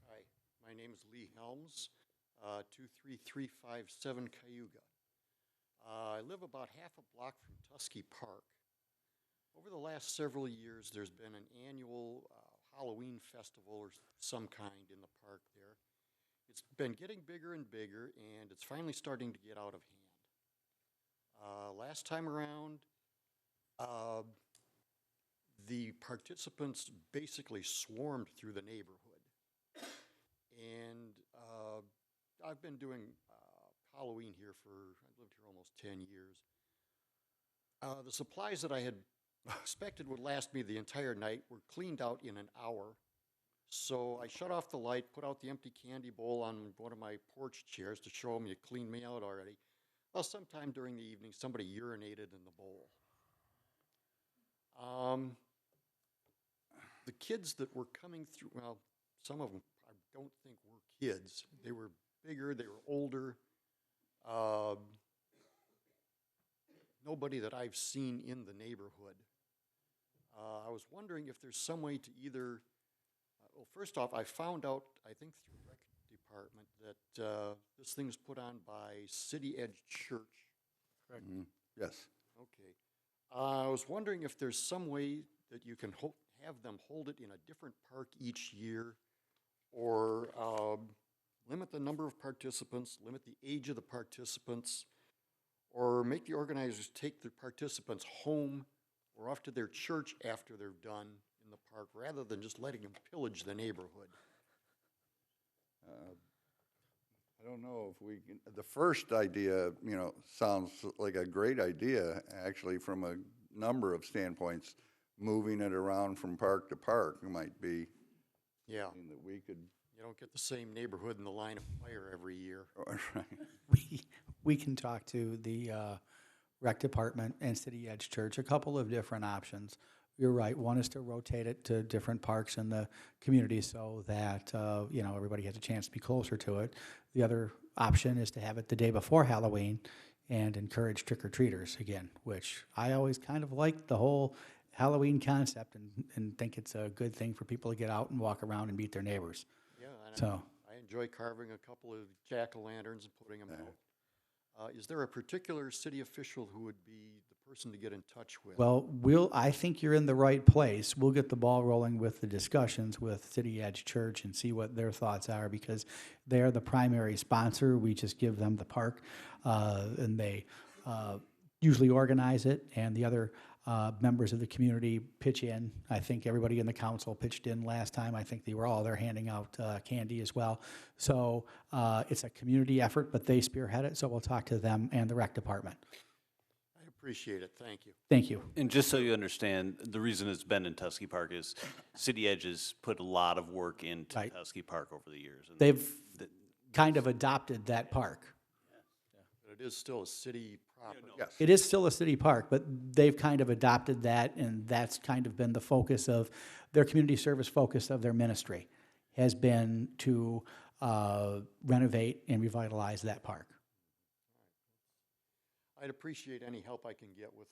Hi, my name is Lee Helms, 23357 Cayuga. I live about half a block from Tusky Park. Over the last several years, there's been an annual Halloween festival or some kind in the park there. It's been getting bigger and bigger, and it's finally starting to get out of hand. Last time around, the participants basically swarmed through the neighborhood. And I've been doing Halloween here I've lived here almost 10 years. The supplies that I had expected would last me the entire night were cleaned out in an hour. So I shut off the light, put out the empty candy bowl on one of my porch chairs to show them you cleaned me out already. Well, sometime during the evening, somebody urinated in the bowl. The kids that were coming through, well, some of them I don't think were kids. They were bigger, they were older. Nobody that I've seen in the neighborhood. I was wondering if there's some way to either, well, first off, I found out, I think through the rec department, that this thing's put on by City Edge Church. Correct?
Yes.
Okay. I was wondering if there's some way that you can have them hold it in a different park each year, or limit the number of participants, limit the age of the participants, or make the organizers take their participants home or off to their church after they're done in the park, rather than just letting them pillage the neighborhood.
I don't know if we can, the first idea, sounds like a great idea, actually, from a number of standpoints. Moving it around from park to park might be
Yeah.
something that we could.
You don't get the same neighborhood in the line of fire every year.
We can talk to the rec department and City Edge Church, a couple of different options. You're right, one is to rotate it to different parks in the community so that, everybody has a chance to be closer to it. The other option is to have it the day before Halloween and encourage trick-or-treaters again, which I always kind of like the whole Halloween concept and think it's a good thing for people to get out and walk around and meet their neighbors.
Yeah, and
So,
I enjoy carving a couple of jack-o'-lanterns and putting them out. Is there a particular city official who would be the person to get in touch with?
well, I think you're in the right place. We'll get the ball rolling with the discussions with City Edge Church and see what their thoughts are, because they're the primary sponsor. We just give them the park, and they usually organize it, and the other members of the community pitch in. I think everybody in the council pitched in last time. I think they were all there handing out candy as well. So it's a community effort, but they spearhead it, so we'll talk to them and the rec department.
I appreciate it, thank you.
Thank you.
And just so you understand, the reason it's been in Tusky Park is City Edge has put a lot of work into
Right.
Tusky Park over the years. And
They've kind of adopted that park.
But it is still a city property.
Yes.
It is still a city park, but they've kind of adopted that, and that's kind of been the focus of their community service focus of their ministry, has been to renovate and revitalize that park.
I'd appreciate any help I can get with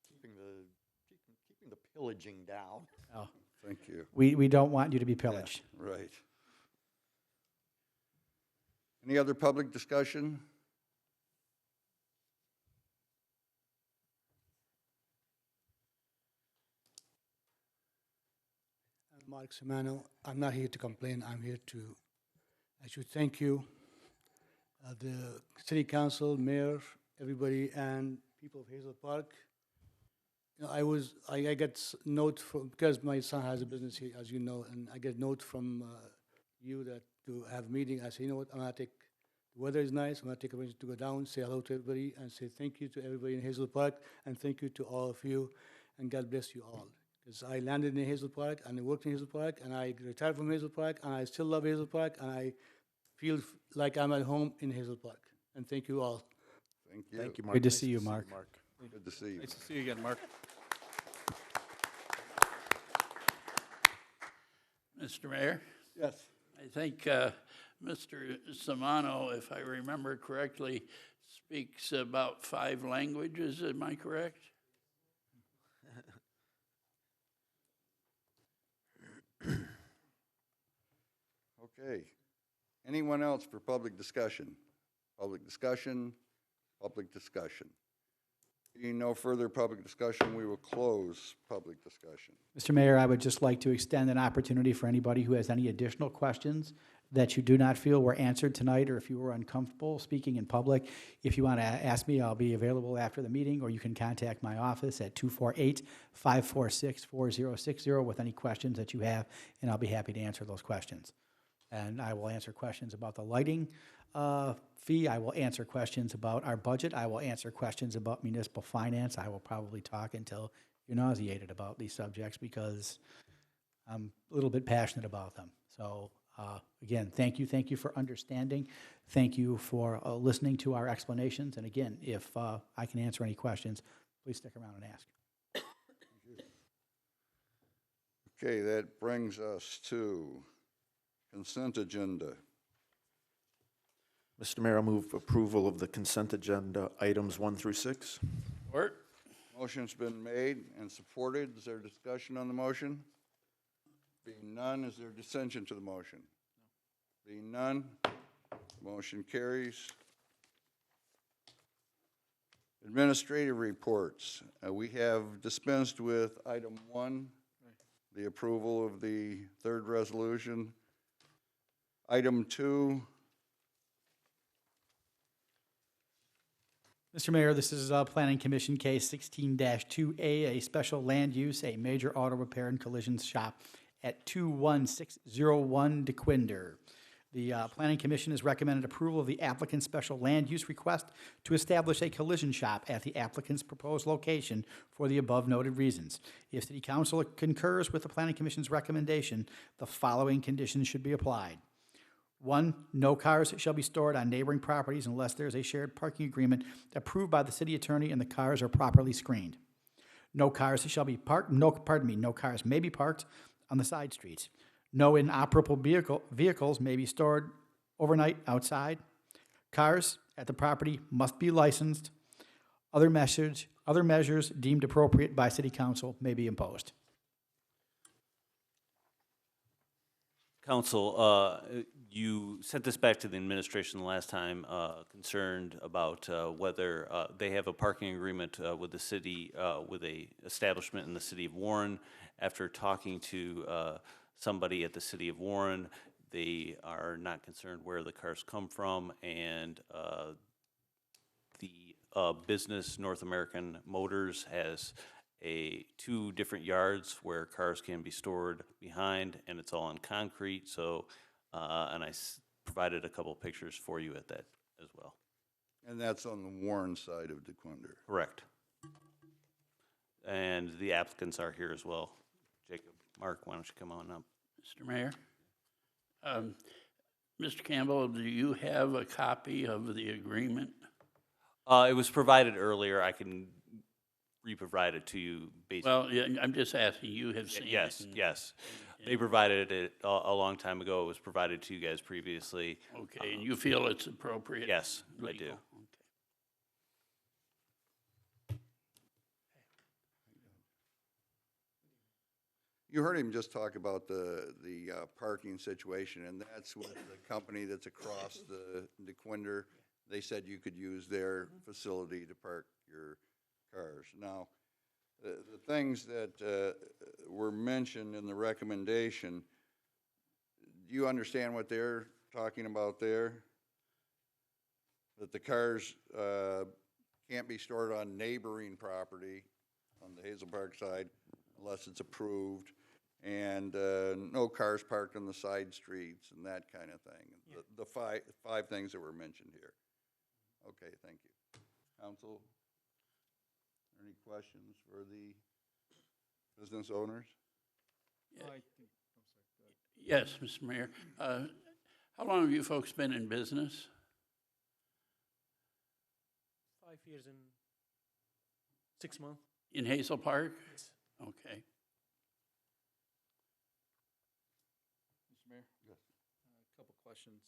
keeping the pillaging down.
Oh,
Thank you.
we don't want you to be pillaged.
Right. Any other public discussion?
Mark Simano. I'm not here to complain. I'm here to actually thank you, the city council, mayor, everybody, and people of Hazel Park. I get note from, because my son has a business here, as you know, and I get note from you that to have meeting. I say, you know what, I'm gonna take, the weather is nice, I'm gonna take a minute to go down, say hello to everybody, and say thank you to everybody in Hazel Park, and thank you to all of you, and God bless you all. Because I landed in Hazel Park, and I worked in Hazel Park, and I retired from Hazel Park, and I still love Hazel Park, and I feel like I'm at home in Hazel Park. And thank you all.
Thank you.
Thank you, Mark.
Good to
Nice
see you, Mark.
Good to see you.
Nice to see you again, Mark.
Mr. Mayor?
Yes.
I think Mr. Samano, if I remember correctly, speaks about 5 languages, am I correct?
Okay. Anyone else for public discussion? Public discussion, public discussion. Being no further public discussion, we will close public discussion.
Mr. Mayor, I would just like to extend an opportunity for anybody who has any additional questions that you do not feel were answered tonight, or if you were uncomfortable speaking in public. If you want to ask me, I'll be available after the meeting, or you can contact my office at 248-546-4060 with any questions that you have, and I'll be happy to answer those questions. And I will answer questions about the lighting fee. I will answer questions about our budget. I will answer questions about municipal finance. I will probably talk until you're nauseated about these subjects because I'm a little bit passionate about them. So again, thank you. Thank you for understanding. Thank you for listening to our explanations. And again, if I can answer any questions, please stick around and ask.
Okay, that brings us to consent agenda.
Mr. Mayor, I'll move approval of the consent agenda items 1 through 6.
Support.
Motion's been made and supported. Is there discussion on the motion? Being none, is there dissension to the motion? Being none, motion carries. Administrative reports. We have dispensed with item 1, the approval of the third resolution. Item 2.
Mr. Mayor, this is Planning Commission case 16-2A, a special land use, a major auto repair and collision shop at 21601 DeQuinder. The Planning Commission has recommended approval of the applicant's special land use request to establish a collision shop at the applicant's proposed location for the above noted reasons. If City Council concurs with the Planning Commission's recommendation, the following conditions should be applied. 1, no cars shall be stored on neighboring properties unless there is a shared parking agreement approved by the city attorney and the cars are properly screened. No cars shall be parked, no cars may be parked on the side streets. No inoperable vehicles may be stored overnight outside. Cars at the property must be licensed. Other measures deemed appropriate by City Council may be imposed.
Council, you sent this back to the administration the last time, concerned about whether they have a parking agreement with the city, with a establishment in the city of Warren. After talking to somebody at the city of Warren, they are not concerned where the cars come from, and the business North American Motors has 2 different yards where cars can be stored behind, and it's all on concrete. So, and I provided a couple pictures for you at that as well.
And that's on the Warren side of DeQuinder.
Correct. And the applicants are here as well. Jacob, Mark, why don't you come on up?
Mr. Mayor? Mr. Campbell, do you have a copy of the agreement?
It was provided earlier. I can re-provide it to you.
Well, yeah, I'm just asking, you have seen it?
Yes, yes. They provided it a long time ago. It was provided to you guys previously.
Okay, and you feel it's appropriate?
Yes, I
legal?
do.
You heard him just talk about the parking situation, and that's with the company that's across the DeQuinder. They said you could use their facility to park your cars. Now, the things that were mentioned in the recommendation, do you understand what they're talking about there? That the cars can't be stored on neighboring property on the Hazel Park side unless it's approved, and no cars parked on the side streets and that kind of thing. Yeah. The five things that were mentioned here. Okay, thank you. Council, any questions for the business owners?
Yes, Mr. Mayor. How long have you folks been in business?
5 years and 6 months.
In Hazel Park?
Yes.
Okay.
Mr. Mayor?
Yes.
A couple questions.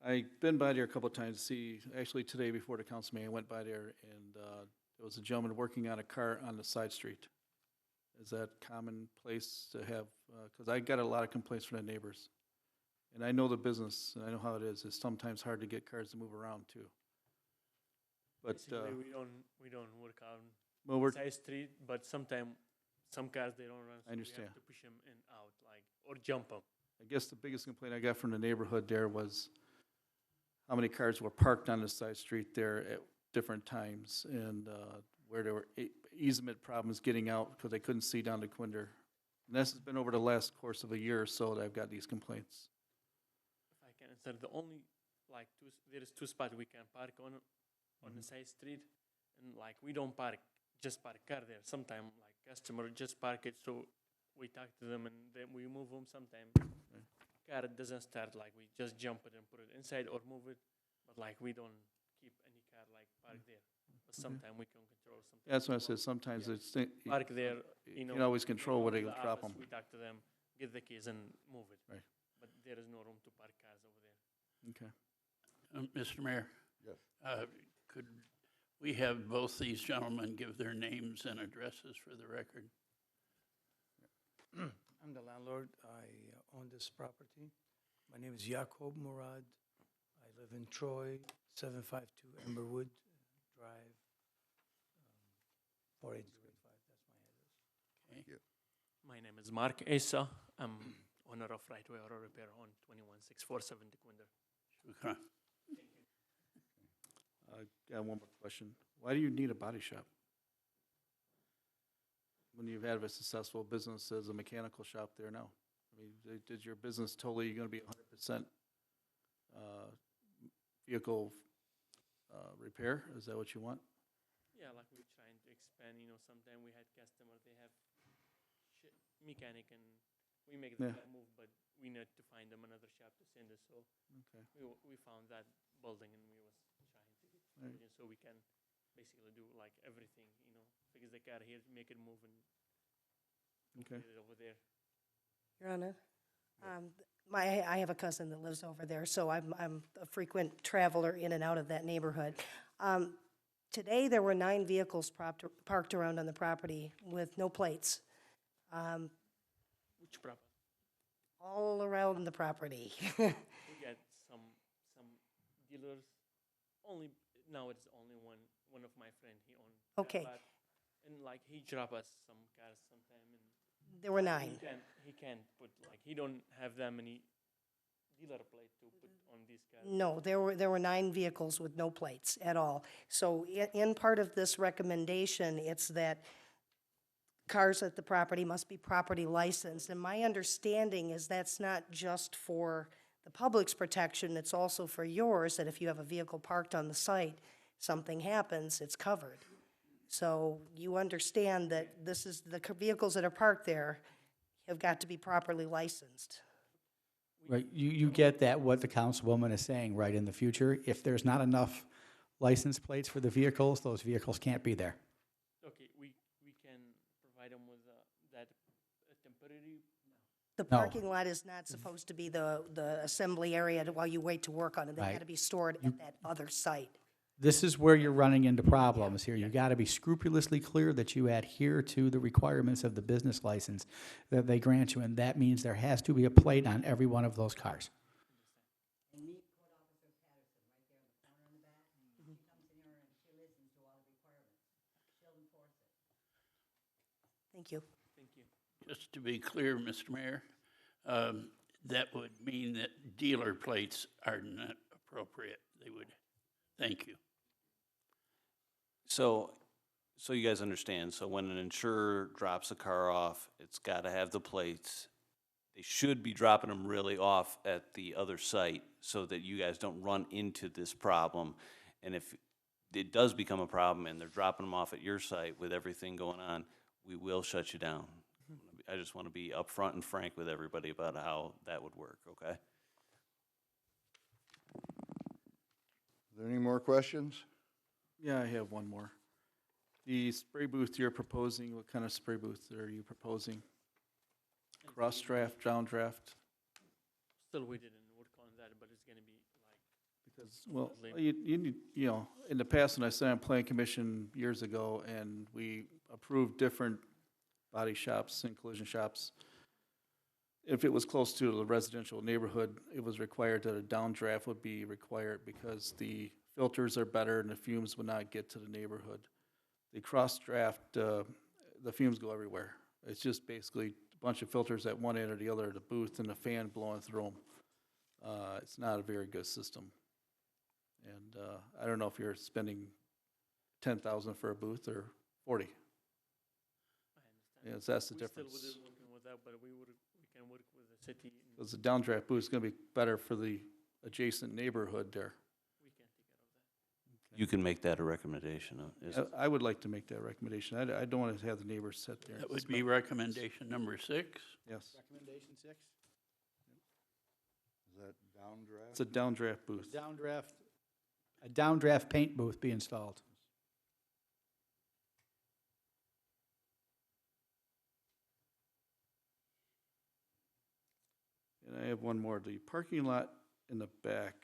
I've been by there a couple of times to see, actually today before the council meeting, I went by there and there was a gentleman working on a car on the side street. Is that commonplace to have, because I got a lot of complaints from the neighbors. And I know the business, and I know how it is. It's sometimes hard to get cars to move around too. But,
Basically, we don't work on
well, we're,
side street, but sometimes some cars they don't run. So
I understand.
We have to push them in out, like or jump them.
I guess the biggest complaint I got from the neighborhood there was how many cars were parked on the side street there at different times, and where there were easement problems getting out because they couldn't see down to Quinder. And this has been over the last course of a year or so that I've got these complaints.
If I can answer, the only like there is two spots we can park on the side street, and like we don't just park car there. Sometimes like customer just park it, so we talk to them and then we move them. Sometimes car doesn't start, like we just jump it and put it inside or move it, but like we don't keep any car like park there. But sometimes we can control. Sometimes
That's what I said. Sometimes it's
park there.
You can always control where they
the
drop
office,
them.
We talk to them, get the keys and move it.
Right.
But there is no room to park cars over there.
Okay.
Mr. Mayor?
Yes.
Could we have both these gentlemen give their names and addresses for the record?
I'm the landlord. I own this property. My name is Yacob Murad. I live in Troy, 752 Emberwood Drive, 48085. That's my address.
Okay.
My name is Mark Asa. I'm owner of Rightway Auto Repair on 21647 Dequinder.
Okay.
I got one more question. Why do you need a body shop? When you've had a successful business as a mechanical shop there now? I mean, is your business totally going to be 100% vehicle repair? Is that what you want?
Yeah, like we're trying to expand, sometimes we had customers, they have mechanic and we make the car move, but we need to find them another shop to send us. So we found that building and we was trying to get so we can basically do like everything, fix the car here, make it move and complete it over there.
Your Honor, I have a cousin that lives over there, so I'm a frequent traveler in and out of that neighborhood. Today, there were 9 vehicles parked around on the property with no plates.
Which property?
All around the property.
We got some dealers. Only now it's only one of my friend he owns.
Okay.
And like he drop us some cars sometime and
There were 9.
he can't put like he don't have that many dealer plate to put on these cars.
No, there were 9 vehicles with no plates at all. So in part of this recommendation, it's that cars at the property must be properly licensed. And my understanding is that's not just for the public's protection, it's also for yours, that if you have a vehicle parked on the site, something happens, it's covered. So you understand that this is, the vehicles that are parked there have got to be properly licensed.
Right, you get that, what the councilwoman is saying, right, in the future, if there's not enough license plates for the vehicles, those vehicles can't be there.
Okay, we can provide them with that temporary.
The
No.
parking lot is not supposed to be the assembly area while you wait to work on it. They
Right.
got to be stored at that other site.
This is where you're running into problems here. You got to be scrupulously clear that you adhere to the requirements of the business license that they grant you, and that means there has to be a plate on every one of those cars.
Thank you.
Thank you.
Just to be clear, Mr. Mayor, that would mean that dealer plates are not appropriate. They would, thank you.
So you guys understand, so when an insurer drops a car off, it's gotta have the plates. They should be dropping them really off at the other site so that you guys don't run into this problem. And if it does become a problem and they're dropping them off at your site with everything going on, we will shut you down. I just wanna be upfront and frank with everybody about how that would work, okay?
Are there any more questions?
Yeah, I have one more. The spray booth you're proposing, what kind of spray booth are you proposing? Cross draft, down draft?
Still, we didn't work on that, but it's gonna be like
Well, you need, you know, in the past, when I sat on Plan Commission years ago, and we approved different body shops and collision shops, if it was close to the residential neighborhood, it was required that a downdraft would be required because the filters are better and the fumes would not get to the neighborhood. The cross draft, the fumes go everywhere. It's just basically a bunch of filters at one end or the other of the booth and a fan blowing through them. It's not a very good system. And I don't know if you're spending 10,000 for a booth or 40. Yes, that's the difference.
We're still working with that, but we can work with the city.
Because the downdraft booth is going to be better for the adjacent neighborhood there.
You can make that a recommendation.
I would like to make that recommendation. I don't want to have the neighbors sit there.
That would be recommendation number 6.
Yes.
Recommendation 6?
Is that downdraft?
It's a downdraft booth.
A downdraft paint booth be installed.
And I have one more. The parking lot in the back,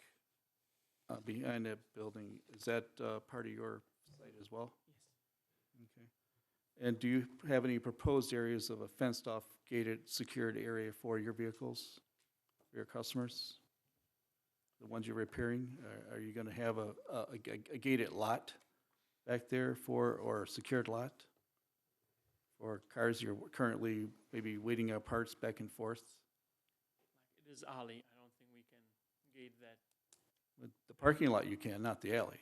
behind that building, is that part of your site as well? Yes. Okay. And do you have any proposed areas of a fenced-off, gated, secured area for your vehicles, for your customers? The ones you're repairing? Are you going to have a gated lot back there or a secured lot? For cars you're currently maybe waiting out parts back and forth?
It is alley. I don't think we can gate that.
With the parking lot you can, not the alley.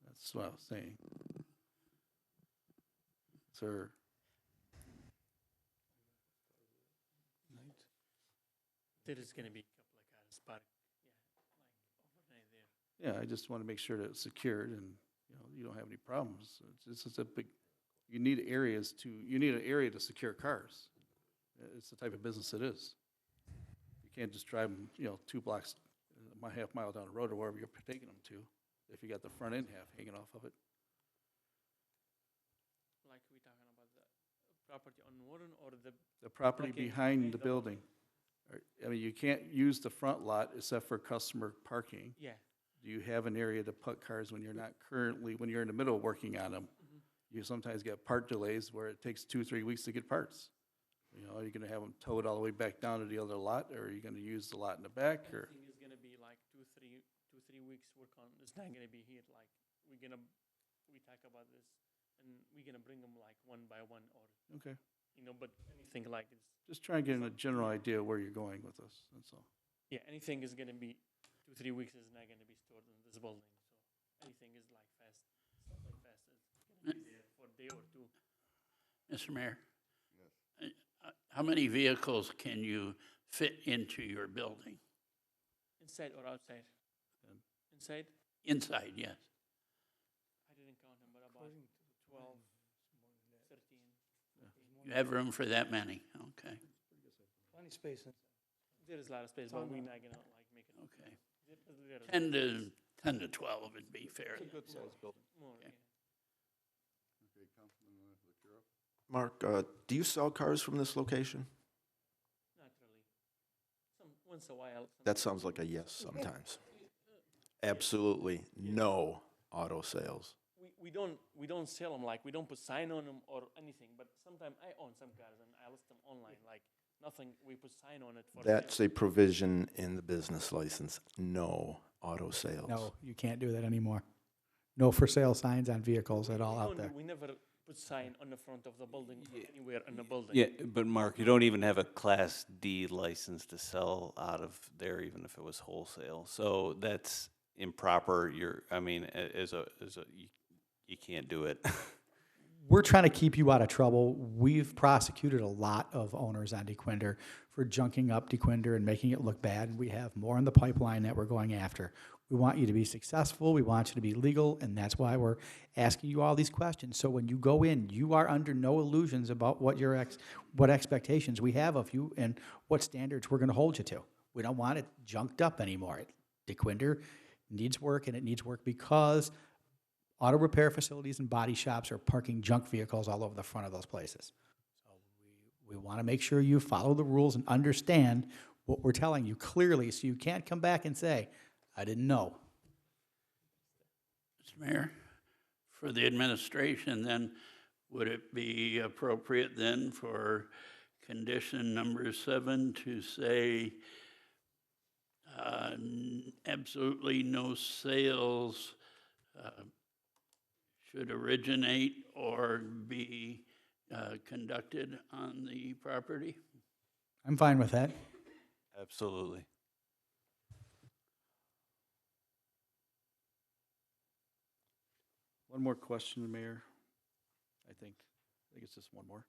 That's what I was saying. Sir.
There is going to be a couple of cars parked, like overnight there.
Yeah, I just want to make sure that it's secured and, you don't have any problems. This is a big, you need an area to secure cars. It's the type of business it is. You can't just drive them, 2 blocks, a half mile down the road or wherever you're taking them to, if you got the front end half hanging off of it.
Like we talking about the property on Warren or
The property
parking
behind the building. I mean, you can't use the front lot except for customer parking.
Yeah.
Do you have an area to put cars when you're not when you're in the middle of working on them? You sometimes get part delays where it takes 2-3 weeks to get parts. Are you going to have them towed all the way back down to the other lot, or are you going to use the lot in the back? Or
Everything is going to be like 2-3 weeks work on. It's not going to be here like we talk about this and we're going to bring them like one by one or
okay.
But anything like this.
Just try and get a general idea where you're going with this. That's all.
Yeah, anything is going to be 2-3 weeks is not going to be stored in this building. So anything is like fast, stuff like fast is going to be there for a day or two.
Mr. Mayor? How many vehicles can you fit into your building?
Inside or outside? Inside?
Inside, yes.
I didn't count them, but about 12, 13.
You have room for that many? Okay.
Plenty space inside.
There is a lot of space, but we're not going to make it.
Okay. 10 to 12 would be fair.
It's a good sized building.
More,
Okay.
Okay, Councilman Lucero?
Mark, do you sell cars from this location?
Not really. Once a while.
That sounds like a yes sometimes. Absolutely no auto sales.
We don't sell them, like we don't put sign on them or anything, but sometimes I own some cars and I list them online, like nothing, we put sign on it for
That's a provision in the business license, no auto sales.
No, you can't do that anymore. No for sale signs on vehicles at all out there.
We never put sign on the front of the building or anywhere in the building.
Yeah, but Mark, you don't even have a Class D license to sell out of there, even if it was wholesale. So that's improper. You can't do it.
We're trying to keep you out of trouble. We've prosecuted a lot of owners on DeQuinder for junking up DeQuinder and making it look bad, and we have more in the pipeline that we're going after. We want you to be successful, we want you to be legal, and that's why we're asking you all these questions. So when you go in, you are under no illusions about what what expectations we have of you and what standards we're going to hold you to. We don't want it junked up anymore. DeQuinder needs work, and it needs work because auto repair facilities and body shops are parking junk vehicles all over the front of those places. So we want to make sure you follow the rules and understand what we're telling you clearly, so you can't come back and say, I didn't know.
Mr. Mayor, for the administration, then, would it be appropriate then for condition number 7 to say absolutely no sales should originate or be conducted on the property?
I'm fine with that.
Absolutely.
One more question, Mayor. I think it's just one more.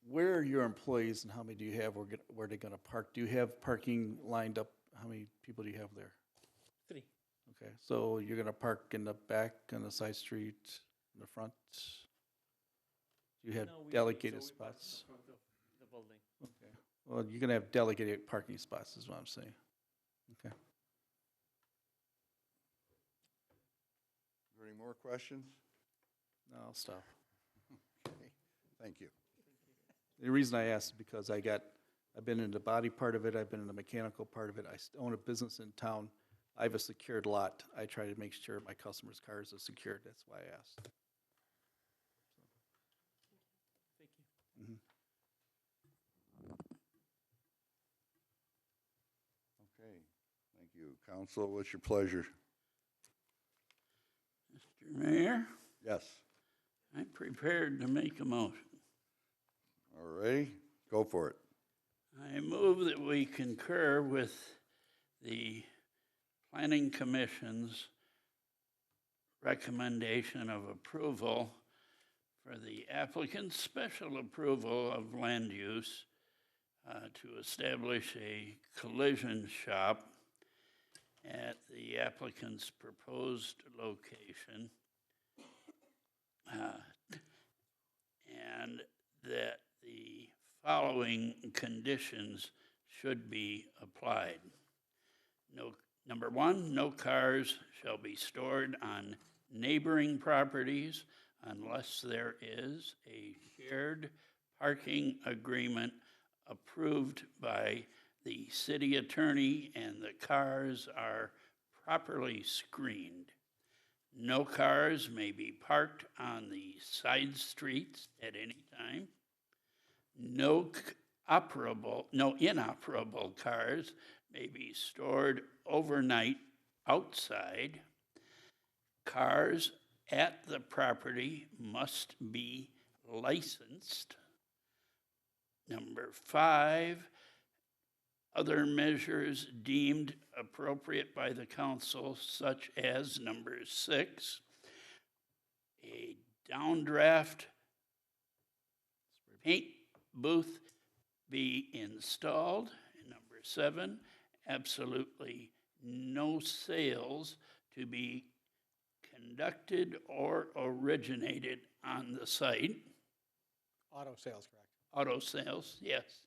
Where are your employees and how many do you have? Where are they gonna park? Do you have parking lined up? How many people do you have there?
3.
Okay, so you're gonna park in the back, on the side street, in the front? Do you have
No,
delegated
so we park in
spots?
the front of the building.
Okay, well, you're gonna have delegated parking spots, is what I'm saying. Okay.
Any more questions?
No, I'll stop.
Okay, thank you.
The reason I asked is because I've been in the body part of it, I've been in the mechanical part of it, own a business in town. I have a secured lot. I try to make sure my customers' cars are secured, that's why I asked.
Thank you.
Okay, thank you. Council, what's your pleasure?
Mr. Mayor,
Yes.
I'm prepared to make a motion.
All righty, go for it.
I move that we concur with the Planning Commission's recommendation of approval for the applicant's special approval of land use to establish a collision shop at the applicant's proposed location, and that the following conditions should be applied. Number 1, no cars shall be stored on neighboring properties unless there is a shared parking agreement approved by the city attorney and the cars are properly screened. No cars may be parked on the side streets at any time. No inoperable cars may be stored overnight outside. Cars at the property must be licensed. Number 5, other measures deemed appropriate by the council, such as number 6, a downdraft paint booth be installed. And number 7, absolutely no sales to be conducted or originated on the site.
Auto sales, correct?
Auto sales, yes.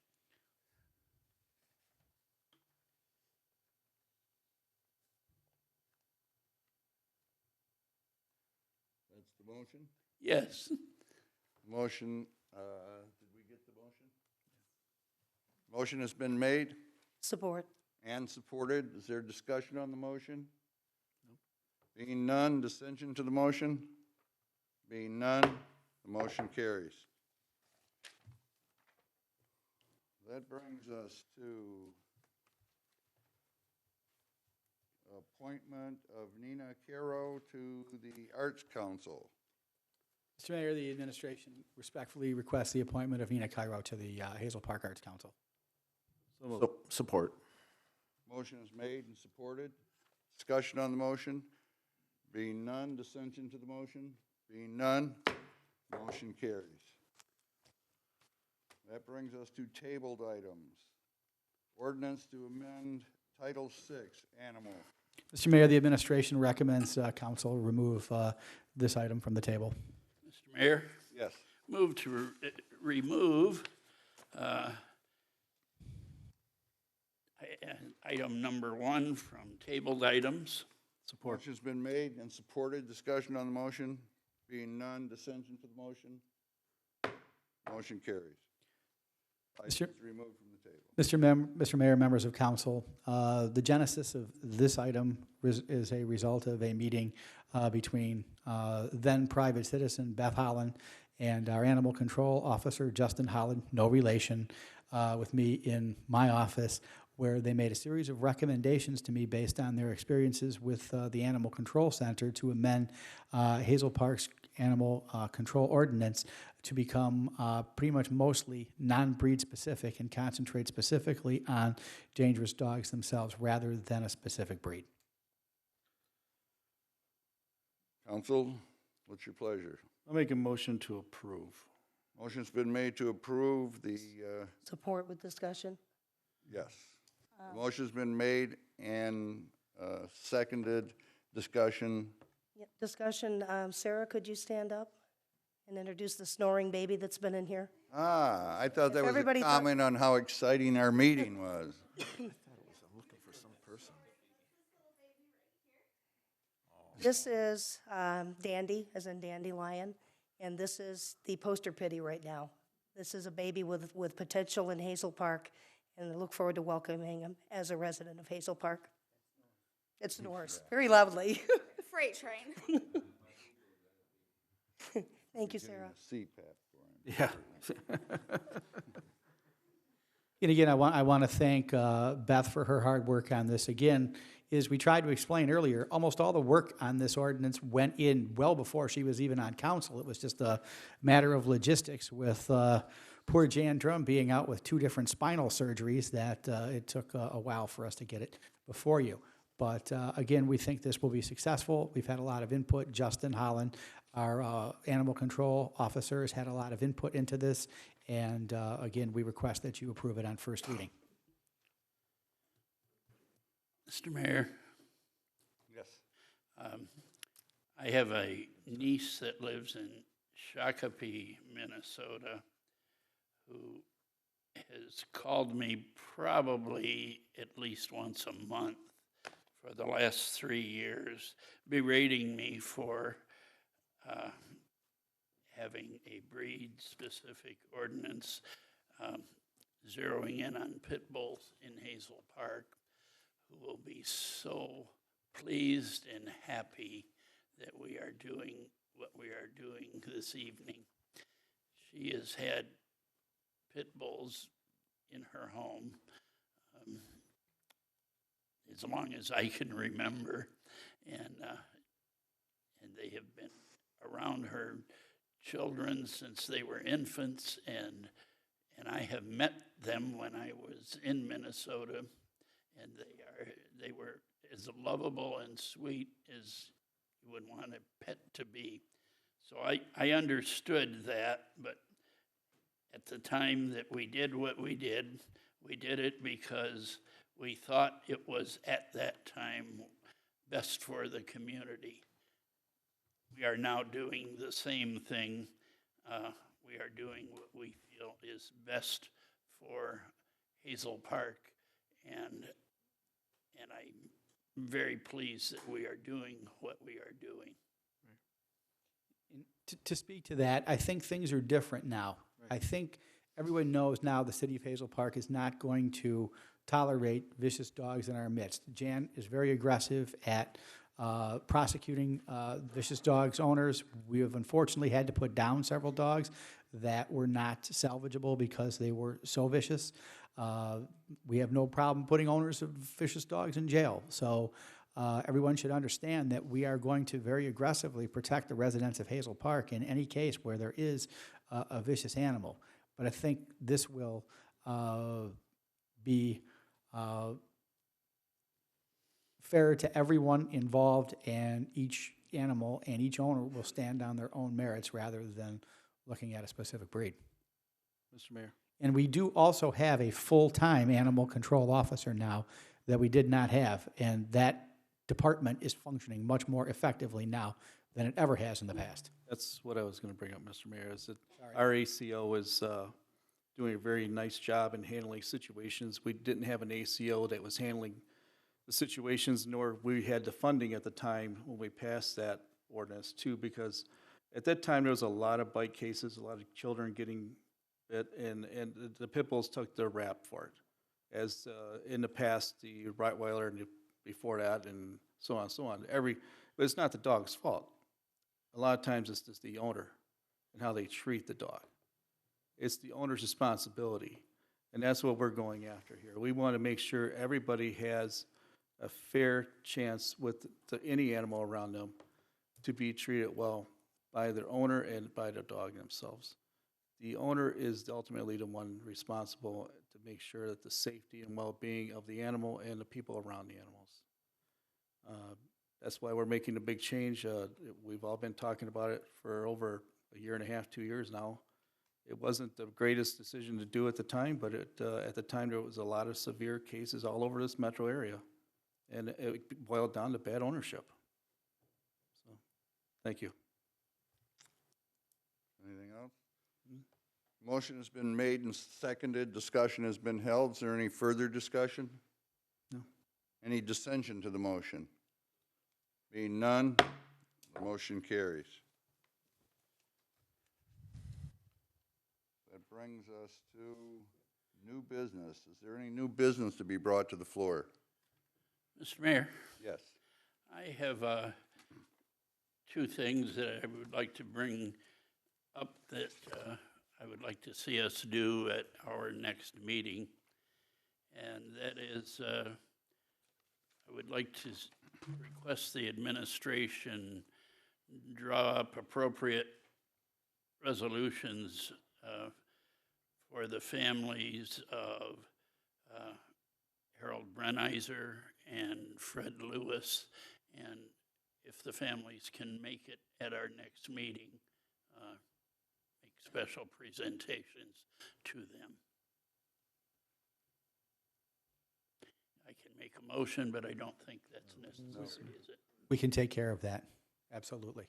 That's the motion?
Yes.
Motion, did we get the motion? Motion has been made
Support.
and supported. Is there discussion on the motion? Being none, dissension to the motion? Being none, the motion carries. That brings us to appointment of Nina Caro to the Arts Council.
Mr. Mayor, the administration respectfully requests the appointment of Nina Cairo to the Hazel Park Arts Council.
Support.
Motion is made and supported. Discussion on the motion? Being none, dissension to the motion? Being none, motion carries. That brings us to tabled items. Ordinance to amend Title VI, Animal.
Mr. Mayor, the administration recommends council remove this item from the table.
Mr. Mayor?
Yes.
Move to remove item number 1 from tabled items.
Support. Motion's been made and supported. Discussion on the motion? Being none, dissension to the motion? Motion carries. Item is removed from the
table.
Mr. Mayor, members of council, the genesis of this item is a result of a meeting between then private citizen Beth Holland and our animal control officer, Justin Holland, no relation, with me in my office, where they made a series of recommendations to me based on their experiences with the Animal Control Center to amend Hazel Park's animal control ordinance to become pretty much mostly non-breed specific and concentrate specifically on dangerous dogs themselves rather than a specific breed.
Council, what's your pleasure?
I'll make a motion to approve.
Motion's been made to approve the,
Support with discussion?
yes. The motion's been made and seconded. Discussion.
Yep, discussion. Sarah, could you stand up and introduce the snoring baby that's been in here?
I thought that was a
Everybody thought-
comment on how exciting our meeting was.
This is Dandy, as in dandelion, and this is the poster pitty right now. This is a baby with potential in Hazel Park, and I look forward to welcoming him as a resident of Hazel Park. It snores very loudly.
Freight train.
Thank you, Sarah.
CPAP for him.
Yeah.
And again, I want to thank Beth for her hard work on this. Again, is we tried to explain earlier, almost all the work on this ordinance went in well before she was even on council. It was just a matter of logistics with poor Jan Drum being out with 2 different spinal surgeries that it took a while for us to get it before you. But again, we think this will be successful. We've had a lot of input. Justin Holland, our animal control officer, has had a lot of input into this. And again, we request that you approve it on first reading.
Mr. Mayor,
Yes.
I have a niece that lives in Shakopee, Minnesota, who has called me probably at least once a month for the last 3 years, berating me for having a breed-specific ordinance, zeroing in on pit bulls in Hazel Park, who will be so pleased and happy that we are doing what we are doing this evening. She has had pit bulls in her home as long as I can remember, and they have been around her children since they were infants, and I have met them when I was in Minnesota, and they were as lovable and sweet as you would want a pet to be. So I understood that, but at the time that we did what we did it because we thought it was at that time best for the community. We are now doing the same thing. We are doing what we feel is best for Hazel Park, and I'm very pleased that we are doing what we are doing.
To speak to that, I think things are different now. I think everyone knows now the city of Hazel Park is not going to tolerate vicious dogs in our midst. Jan is very aggressive at prosecuting vicious dogs owners. We have unfortunately had to put down several dogs that were not salvageable because they were so vicious. We have no problem putting owners of vicious dogs in jail. So everyone should understand that we are going to very aggressively protect the residents of Hazel Park in any case where there is a vicious animal. But I think this will be fair to everyone involved, and each animal and each owner will stand on their own merits rather than looking at a specific breed.
Mr. Mayor.
And we do also have a full-time animal control officer now that we did not have, and that department is functioning much more effectively now than it ever has in the past.
That's what I was going to bring up, Mr. Mayor, is that our ACO is doing a very nice job in handling situations. We didn't have an ACO that was handling the situations, nor we had the funding at the time when we passed that ordinance too, because at that time there was a lot of bite cases, a lot of children getting bit, and the pit bulls took their rap for it. As in the past, the Rottweiler and before that, and so on and so on. But it's not the dog's fault. A lot of times it's just the owner and how they treat the dog. It's the owner's responsibility, and that's what we're going after here. We want to make sure everybody has a fair chance with any animal around them to be treated well by their owner and by the dog themselves. The owner is ultimately the one responsible to make sure that the safety and well-being of the animal and the people around the animals. That's why we're making a big change. We've all been talking about it for over a year and a half, 2 years now. It wasn't the greatest decision to do at the time, but at the time there was a lot of severe cases all over this metro area, and it boiled down to bad ownership. So, thank you.
Anything else? Motion has been made and seconded. Discussion has been held. Is there any further discussion?
No.
Any dissension to the motion? Being none, the motion carries. That brings us to new business. Is there any new business to be brought to the floor?
Mr. Mayor,
Yes.
I have two things that I would like to bring up that I would like to see us do at our next meeting. And that is, I would like to request the administration draw up appropriate resolutions for the families of Harold Brenizer and Fred Lewis, and if the families can make it at our next meeting, make special presentations to them. I can make a motion, but I don't think that's necessary, is it?
We can take care of that, absolutely.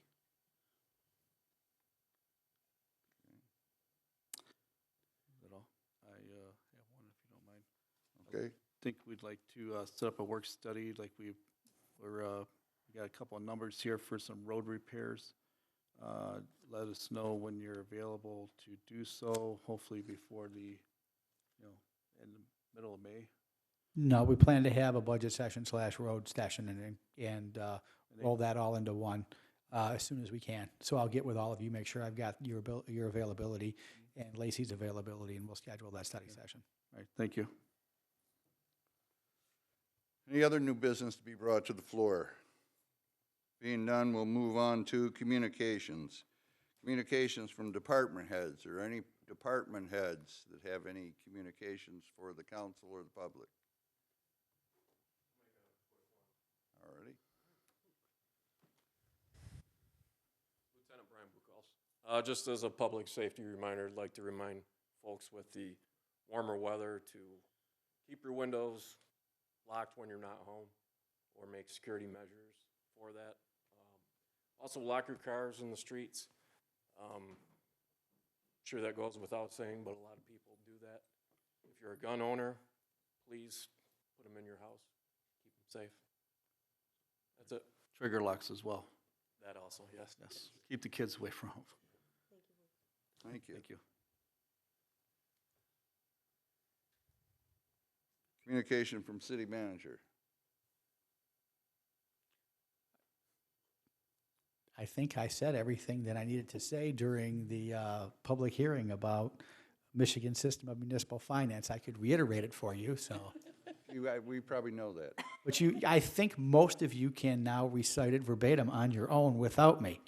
Is that all? I have one, if you don't mind.
Okay.
I think we'd like to set up a work study, like we got a couple of numbers here for some road repairs. Let us know when you're available to do so, hopefully before in the middle of May.
No, we plan to have a budget session / road session and roll that all into one as soon as we can. So I'll get with all of you, make sure I've got your availability and Lacey's availability, and we'll schedule that study session.
All right, thank you.
Any other new business to be brought to the floor? Being none, we'll move on to communications. Communications from department heads, or any department heads that have any communications for the council or the public. Alrighty.
Lieutenant Brian Buchholz. Just as a public safety reminder, I'd like to remind folks with the warmer weather to keep your windows locked when you're not home, or make security measures for that. Also, lock your cars in the streets. Sure, that goes without saying, but a lot of people do that. If you're a gun owner, please put them in your house. Keep them safe. That's it.
Trigger locks as well.
That also, yes.
Yes. Keep the kids away from home.
Thank you.
Thank you.
Communication from city manager.
I think I said everything that I needed to say during the public hearing about Michigan system of municipal finance. I could reiterate it for you, so.
We probably know that.
But I think most of you can now recite it verbatim on your own without me.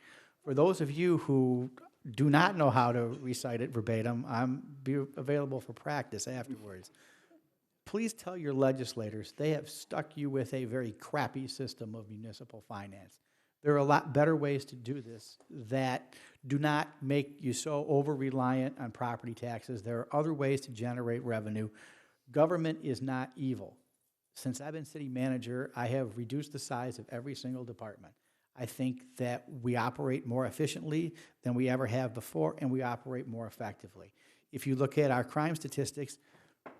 For those of you who do not know how to recite it verbatim, I'm available for practice afterwards. Please tell your legislators they have stuck you with a very crappy system of municipal finance. There are a lot better ways to do this that do not make you so over-reliant on property taxes. There are other ways to generate revenue. Government is not evil. Since I've been city manager, I have reduced the size of every single department. I think that we operate more efficiently than we ever have before, and we operate more effectively. If you look at our crime statistics,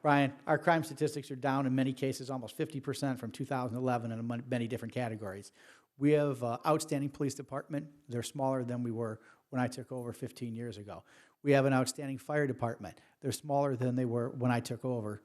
Brian, our crime statistics are down in many cases almost 50% from 2011 in many different categories. We have outstanding police department. They're smaller than we were when I took over 15 years ago. We have an outstanding fire department. They're smaller than they were when I took over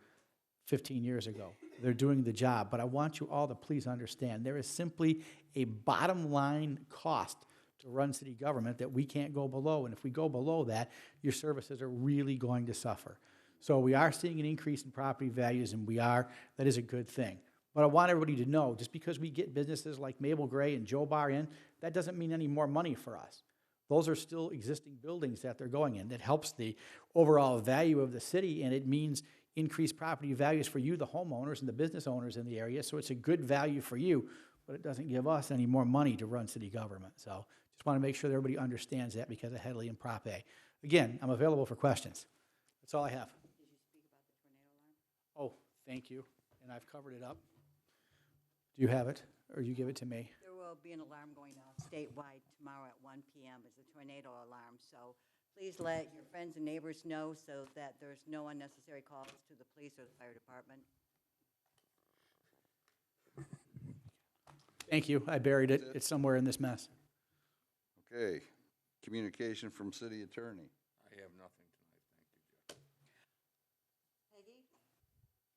15 years ago. They're doing the job, but I want you all to please understand, there is simply a bottom line cost to run city government that we can't go below, and if we go below that, your services are really going to suffer. So we are seeing an increase in property values, and that is a good thing. But I want everybody to know, just because we get businesses like Mabel Gray and Joe Bar in, that doesn't mean any more money for us. Those are still existing buildings that they're going in. That helps the overall value of the city, and it means increased property values for you, the homeowners and the business owners in the area. So it's a good value for you, but it doesn't give us any more money to run city government. So just want to make sure that everybody understands that because of Headley and Prop A. Again, I'm available for questions. That's all I have. Oh, thank you. And I've covered it up. Do you have it, or you give it to me?
There will be an alarm going off statewide tomorrow at 1 p.m. It's a tornado alarm, so please let your friends and neighbors know so that there's no unnecessary calls to the police or the fire department.
Thank you. I buried it. It's somewhere in this mess.
Okay, communication from city attorney.
I have nothing tonight, thank you, Jeff.
Peggy,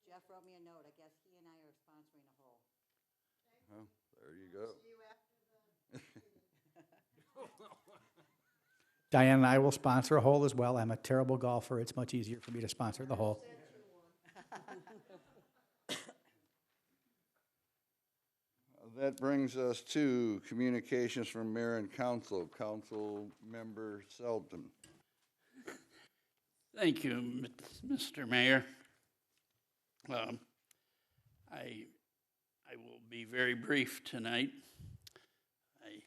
Jeff wrote me a note. I guess he and I are sponsoring a hole.
Well, there you go.
Diane and I will sponsor a hole as well. I'm a terrible golfer. It's much easier for me to sponsor the hole.
That brings us to communications from mayor and council. Council member Selden.
Thank you, Mr. Mayor. I will be very brief tonight. I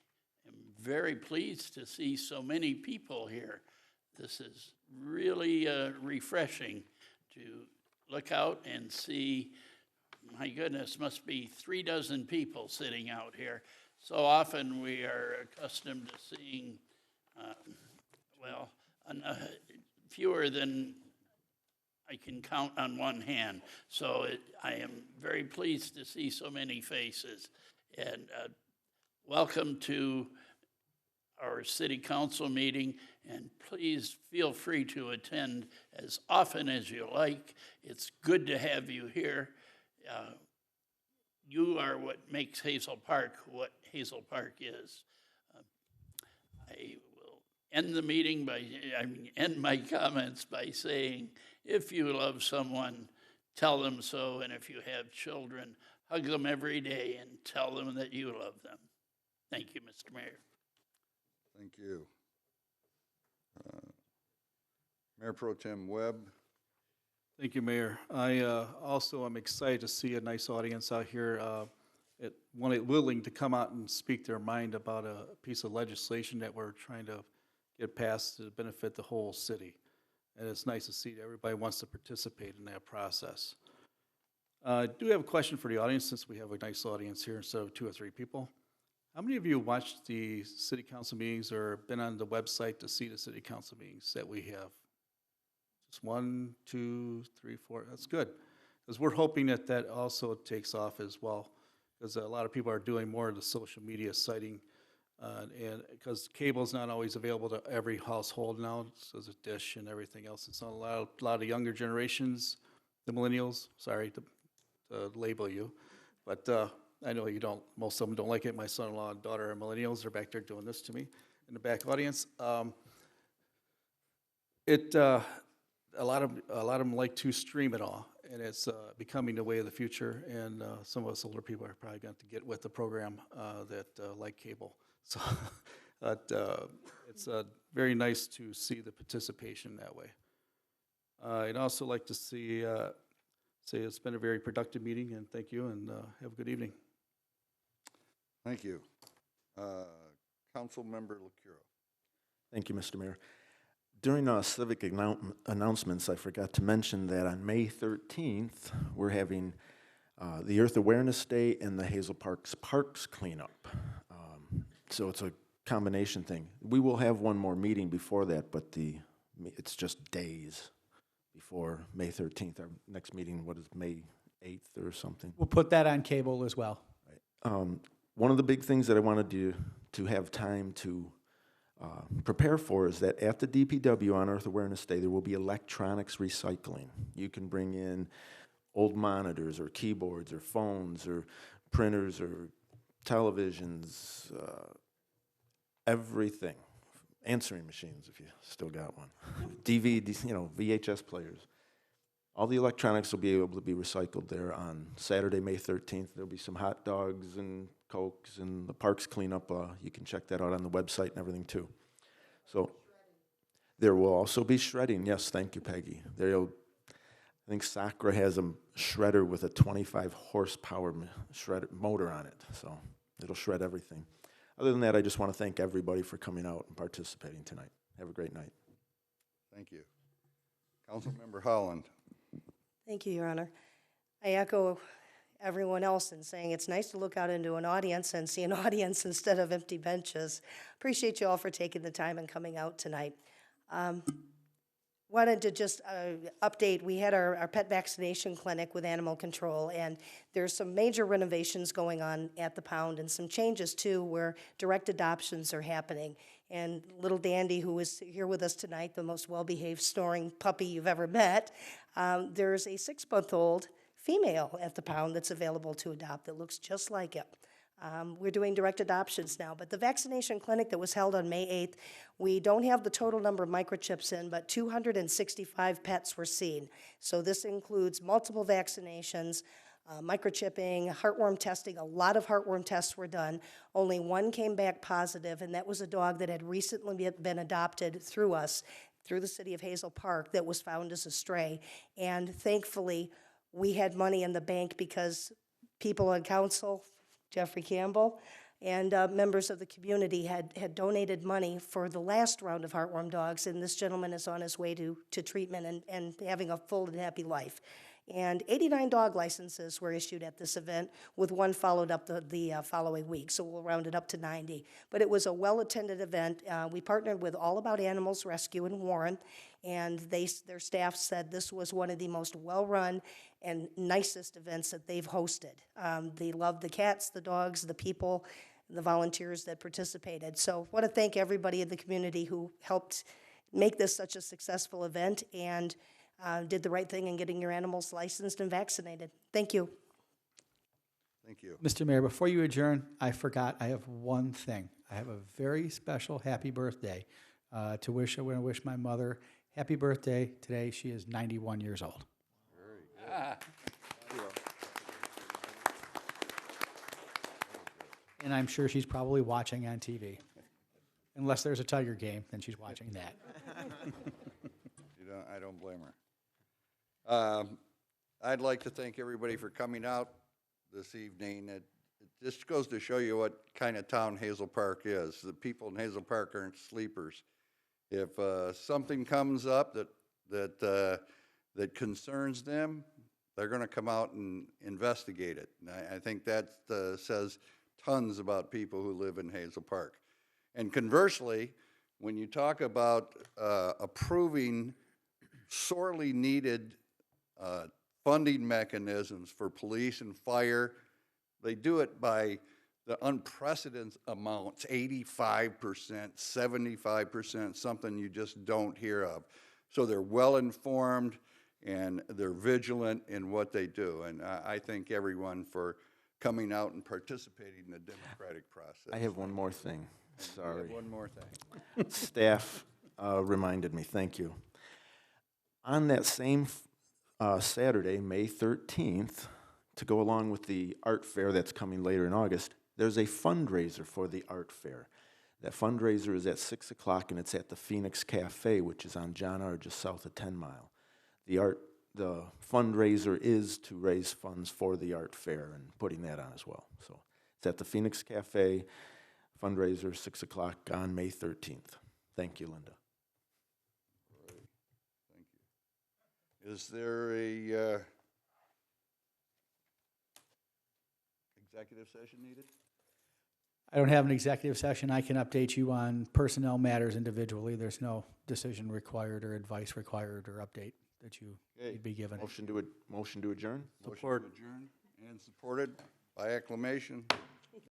am very pleased to see so many people here. This is really refreshing to look out and see, my goodness, must be 36 people sitting out here. So often we are accustomed to seeing, fewer than I can count on one hand. So I am very pleased to see so many faces. And welcome to our city council meeting, and please feel free to attend as often as you like. It's good to have you here. You are what makes Hazel Park what Hazel Park is. I will end my comments by saying, if you love someone, tell them so, and if you have children, hug them every day and tell them that you love them. Thank you, Mr. Mayor.
Thank you. Mayor Pro Tem Webb.
Thank you, Mayor. I also am excited to see a nice audience out here willing to come out and speak their mind about a piece of legislation that we're trying to get passed to benefit the whole city. And it's nice to see that everybody wants to participate in that process. I do have a question for the audience, since we have a nice audience here instead of 2 or 3 people. How many of you watched the city council meetings or been on the website to see the city council meetings that we have? Just 1, 2, 3, 4, that's good. Because we're hoping that that also takes off as well. Because a lot of people are doing more of the social media citing. And because cable's not always available to every household now, so there's a dish and everything else. It's not a lot of younger generations, the millennials, sorry to label you. But I know you don't, most of them don't like it. My son-in-law and daughter are millennials. They're back there doing this to me in the back audience. A lot of them like to stream it all, and it's becoming the way of the future. And some of us older people are probably going to get with the program that like cable. So it's very nice to see the participation that way. I'd also like to say it's been a very productive meeting, and thank you, and have a good evening.
Thank you. Council Member LaCuro.
Thank you, Mr. Mayor. During our civic announcements, I forgot to mention that on May 13th, we're having the Earth Awareness Day and the Hazel Parks cleanup. So it's a combination thing. We will have one more meeting before that, but it's just days before May 13th. Our next meeting, what is May 8th or something?
We'll put that on cable as well.
Right. One of the big things that I wanted to have time to prepare for is that at the DPW on Earth Awareness Day, there will be electronics recycling. You can bring in old monitors or keyboards or phones or printers or televisions, everything. Answering machines, if you still got one. DVDs, VHS players. All the electronics will be able to be recycled there on Saturday, May 13th. There'll be some hot dogs and Cokes and the parks cleanup. You can check that out on the website and everything too. So there will also be shredding. Yes, thank you, Peggy. I think Sacra has a shredder with a 25 horsepower shredder motor on it. So it'll shred everything. Other than that, I just want to thank everybody for coming out and participating tonight. Have a great night.
Thank you. Councilmember Holland.
Thank you, Your Honor. I echo everyone else in saying it's nice to look out into an audience and see an audience instead of empty benches. Appreciate you all for taking the time and coming out tonight. Wanted to just update, we had our pet vaccination clinic with animal control, and there's some major renovations going on at the pound and some changes too where direct adoptions are happening. And little Dandy, who is here with us tonight, the most well-behaved snoring puppy you've ever met, there's a 6-month-old female at the pound that's available to adopt that looks just like it. We're doing direct adoptions now, but the vaccination clinic that was held on May 8th, we don't have the total number of microchips in, but 265 pets were seen. So this includes multiple vaccinations, microchipping, heartworm testing. A lot of heartworm tests were done. Only one came back positive, and that was a dog that had recently been adopted through us, through the city of Hazel Park, that was found as a stray. And thankfully, we had money in the bank because people on council, Jeffrey Campbell, and members of the community had donated money for the last round of heartworm dogs, and this gentleman is on his way to treatment and having a full and happy life. And 89 dog licenses were issued at this event, with one followed up the following week, so we'll round it up to 90. But it was a well-attended event. We partnered with All About Animals Rescue in Warren, and their staff said this was one of the most well-run and nicest events that they've hosted. They loved the cats, the dogs, the people, the volunteers that participated. So I want to thank everybody in the community who helped make this such a successful event and did the right thing in getting your animals licensed and vaccinated. Thank you.
Thank you.
Mr. Mayor, before you adjourn, I forgot, I have one thing. I have a very special happy birthday to wish. I want to wish my mother happy birthday today. She is 91 years old. And I'm sure she's probably watching on TV. Unless there's a Tiger game, then she's watching that.
I don't blame her. I'd like to thank everybody for coming out this evening. It just goes to show you what kind of town Hazel Park is. The people in Hazel Park aren't sleepers. If something comes up that concerns them, they're going to come out and investigate it. And I think that says tons about people who live in Hazel Park. And conversely, when you talk about approving sorely needed funding mechanisms for police and fire, they do it by the unprecedented amounts, 85%, 75%, something you just don't hear of. So they're well-informed and they're vigilant in what they do. And I thank everyone for coming out and participating in the democratic process.
I have one more thing. Sorry.
One more thing.
Staff reminded me, thank you. On that same Saturday, May 13th, to go along with the art fair that's coming later in August, there's a fundraiser for the art fair. That fundraiser is at 6 o'clock, and it's at the Phoenix Cafe, which is on John R., just south of 10 Mile. The fundraiser is to raise funds for the art fair and putting that on as well. So it's at the Phoenix Cafe, fundraiser, 6 o'clock on May 13th. Thank you, Linda.
Thank you. Is there a executive session needed?
I don't have an executive session. I can update you on personnel matters individually. There's no decision required or advice required or update that you'd be given.
Motion to adjourn?
Motion to adjourn and supported by acclamation.